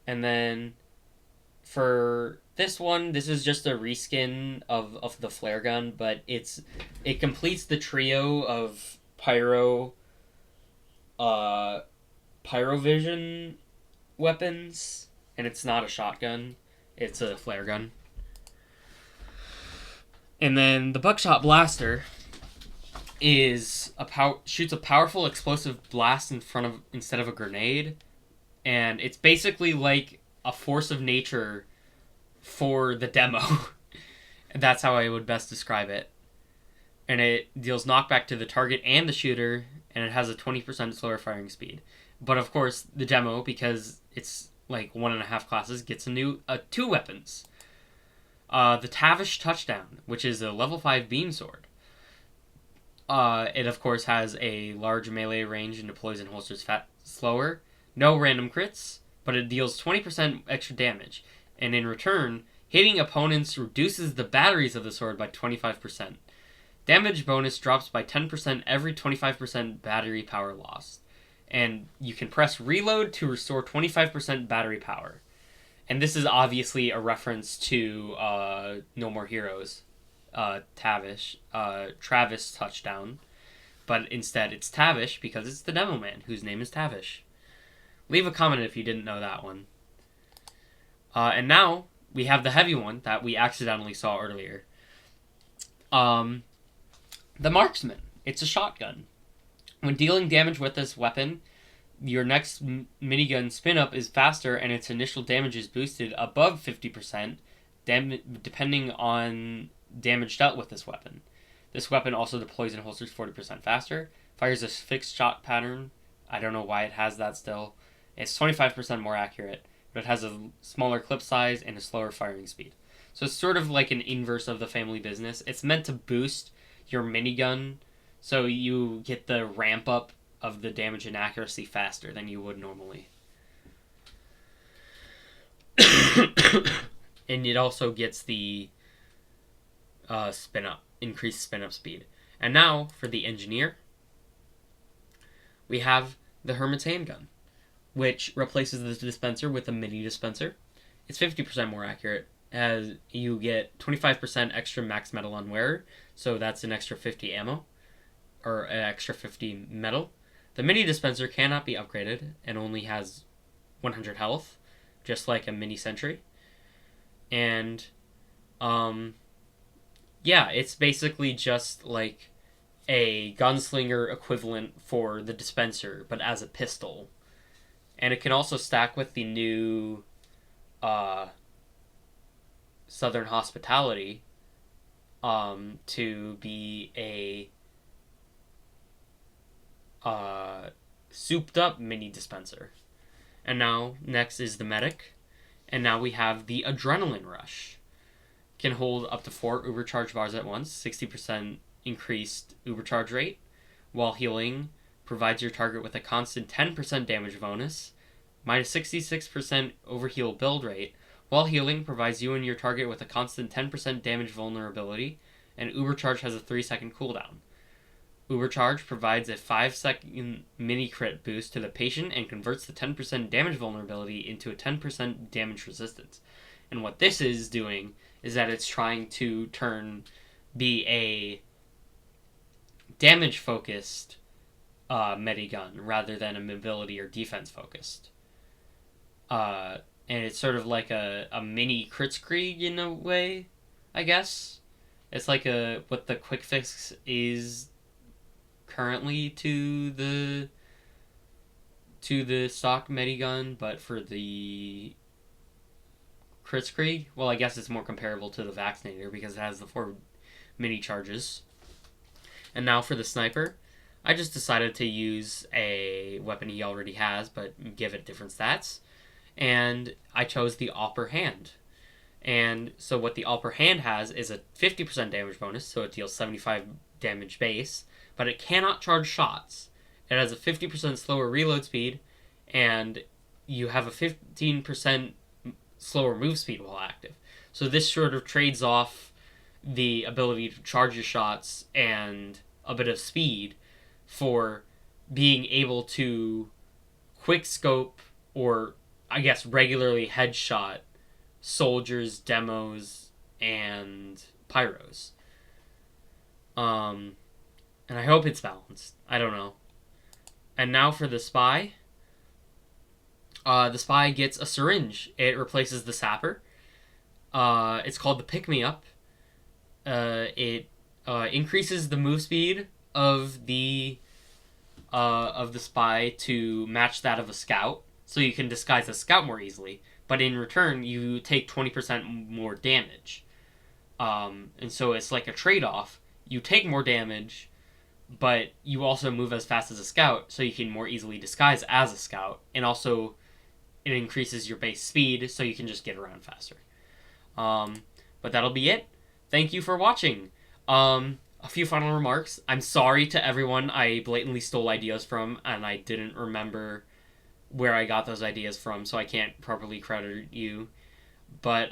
And then for this one, this is just a reskin of the flare gun, but it completes the trio of Pyrovision weapons, and it's not a shotgun, it's a flare gun. And then the Buckshot Blaster shoots a powerful explosive blast instead of a grenade, and it's basically like a force of nature for the demo. That's how I would best describe it. And it deals knockback to the target and the shooter, and it has a 20% slower firing speed. But of course, the demo, because it's like 1.5 classes, gets 2 weapons. The Tavish Touchdown, which is a level 5 beam sword. It of course has a large melee range and deploys in holsters slower. No random crits, but it deals 20% extra damage, and in return, hitting opponents reduces the batteries of the sword by 25%. Damage bonus drops by 10% every 25% battery power lost. And you can press reload to restore 25% battery power. And this is obviously a reference to No More Heroes, Travis Touchdown. But instead it's Tavish because it's the Demo Man, whose name is Tavish. Leave a comment if you didn't know that one. And now we have the heavy one that we accidentally saw earlier. The Marksman. It's a shotgun. When dealing damage with this weapon, your next minigun spin-up is faster and its initial damage is boosted above 50%, depending on damage dealt with this weapon. This weapon also deploys and holsters 40% faster, fires a fixed shot pattern. I don't know why it has that still. It's 25% more accurate, but it has a smaller clip size and a slower firing speed. So it's sort of like an inverse of the family business. It's meant to boost your minigun, so you get the ramp up of the damage and accuracy faster than you would normally. And it also gets the increased spin up speed. And now for the engineer, we have the Hermit's handgun, which replaces the dispenser with a mini dispenser. It's 50% more accurate, as you get 25% extra max metal on wearer, so that's an extra 50 ammo, or an extra 50 metal. The mini dispenser cannot be upgraded and only has 100 health, just like a mini sentry. And, yeah, it's basically just like a gunslinger equivalent for the dispenser, but as a pistol. And it can also stack with the new Southern Hospitality to be a souped up mini dispenser. And now next is the medic, and now we have the Adrenaline Rush. Can hold up to 4 Ubercharge bars at once, 60% increased Ubercharge rate, while healing provides your target with a constant 10% damage bonus, minus 66% overheal build rate, while healing provides you and your target with a constant 10% damage vulnerability, and Ubercharge has a 3-second cooldown. Ubercharge provides a 5-second mini crit boost to the patient and converts the 10% damage vulnerability into a 10% damage resistance. And what this is doing is that it's trying to be a damage-focused medigun rather than a mobility or defense-focused. And it's sort of like a mini Kritzkrieg in a way, I guess. It's like what the quick fix is currently to the stock medigun, but for the Kritzkrieg, well, I guess it's more comparable to the Vaccinator because it has the 4 mini charges. And now for the sniper, I just decided to use a weapon he already has, but give it different stats. And I chose the Upper Hand. And so what the Upper Hand has is a 50% damage bonus, so it deals 75 damage base, but it cannot charge shots. It has a 50% slower reload speed, and you have a 15% slower move speed while active. So this sort of trades off the ability to charge your shots and a bit of speed for being able to quick scope, or I guess regularly headshot soldiers, demos, and pyros. And I hope it's balanced. I don't know. And now for the spy. The spy gets a syringe. It replaces the sapper. It's called the Pick Me Up. It increases the move speed of the spy to match that of a scout, so you can disguise a scout more easily. But in return, you take 20% more damage. And so it's like a trade-off. You take more damage, but you also move as fast as a scout, so you can more easily disguise as a scout. And also, it increases your base speed, so you can just get around faster. But that'll be it. Thank you for watching. A few final remarks. I'm sorry to everyone I blatantly stole ideas from, and I didn't remember where I got those ideas from, so I can't properly credit you. But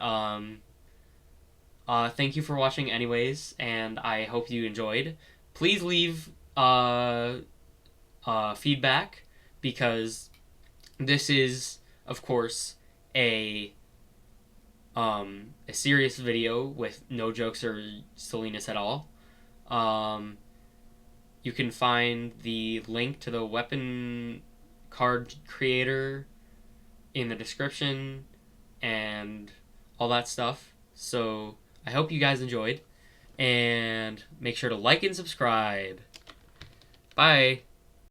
thank you for watching, anyways, and I hope you enjoyed. Please leave feedback, because this is, of course, a serious video with no jokes or silliness at all. You can find the link to the weapon card creator in the description and all that stuff. So I hope you guys enjoyed, and make sure to like and subscribe. Bye.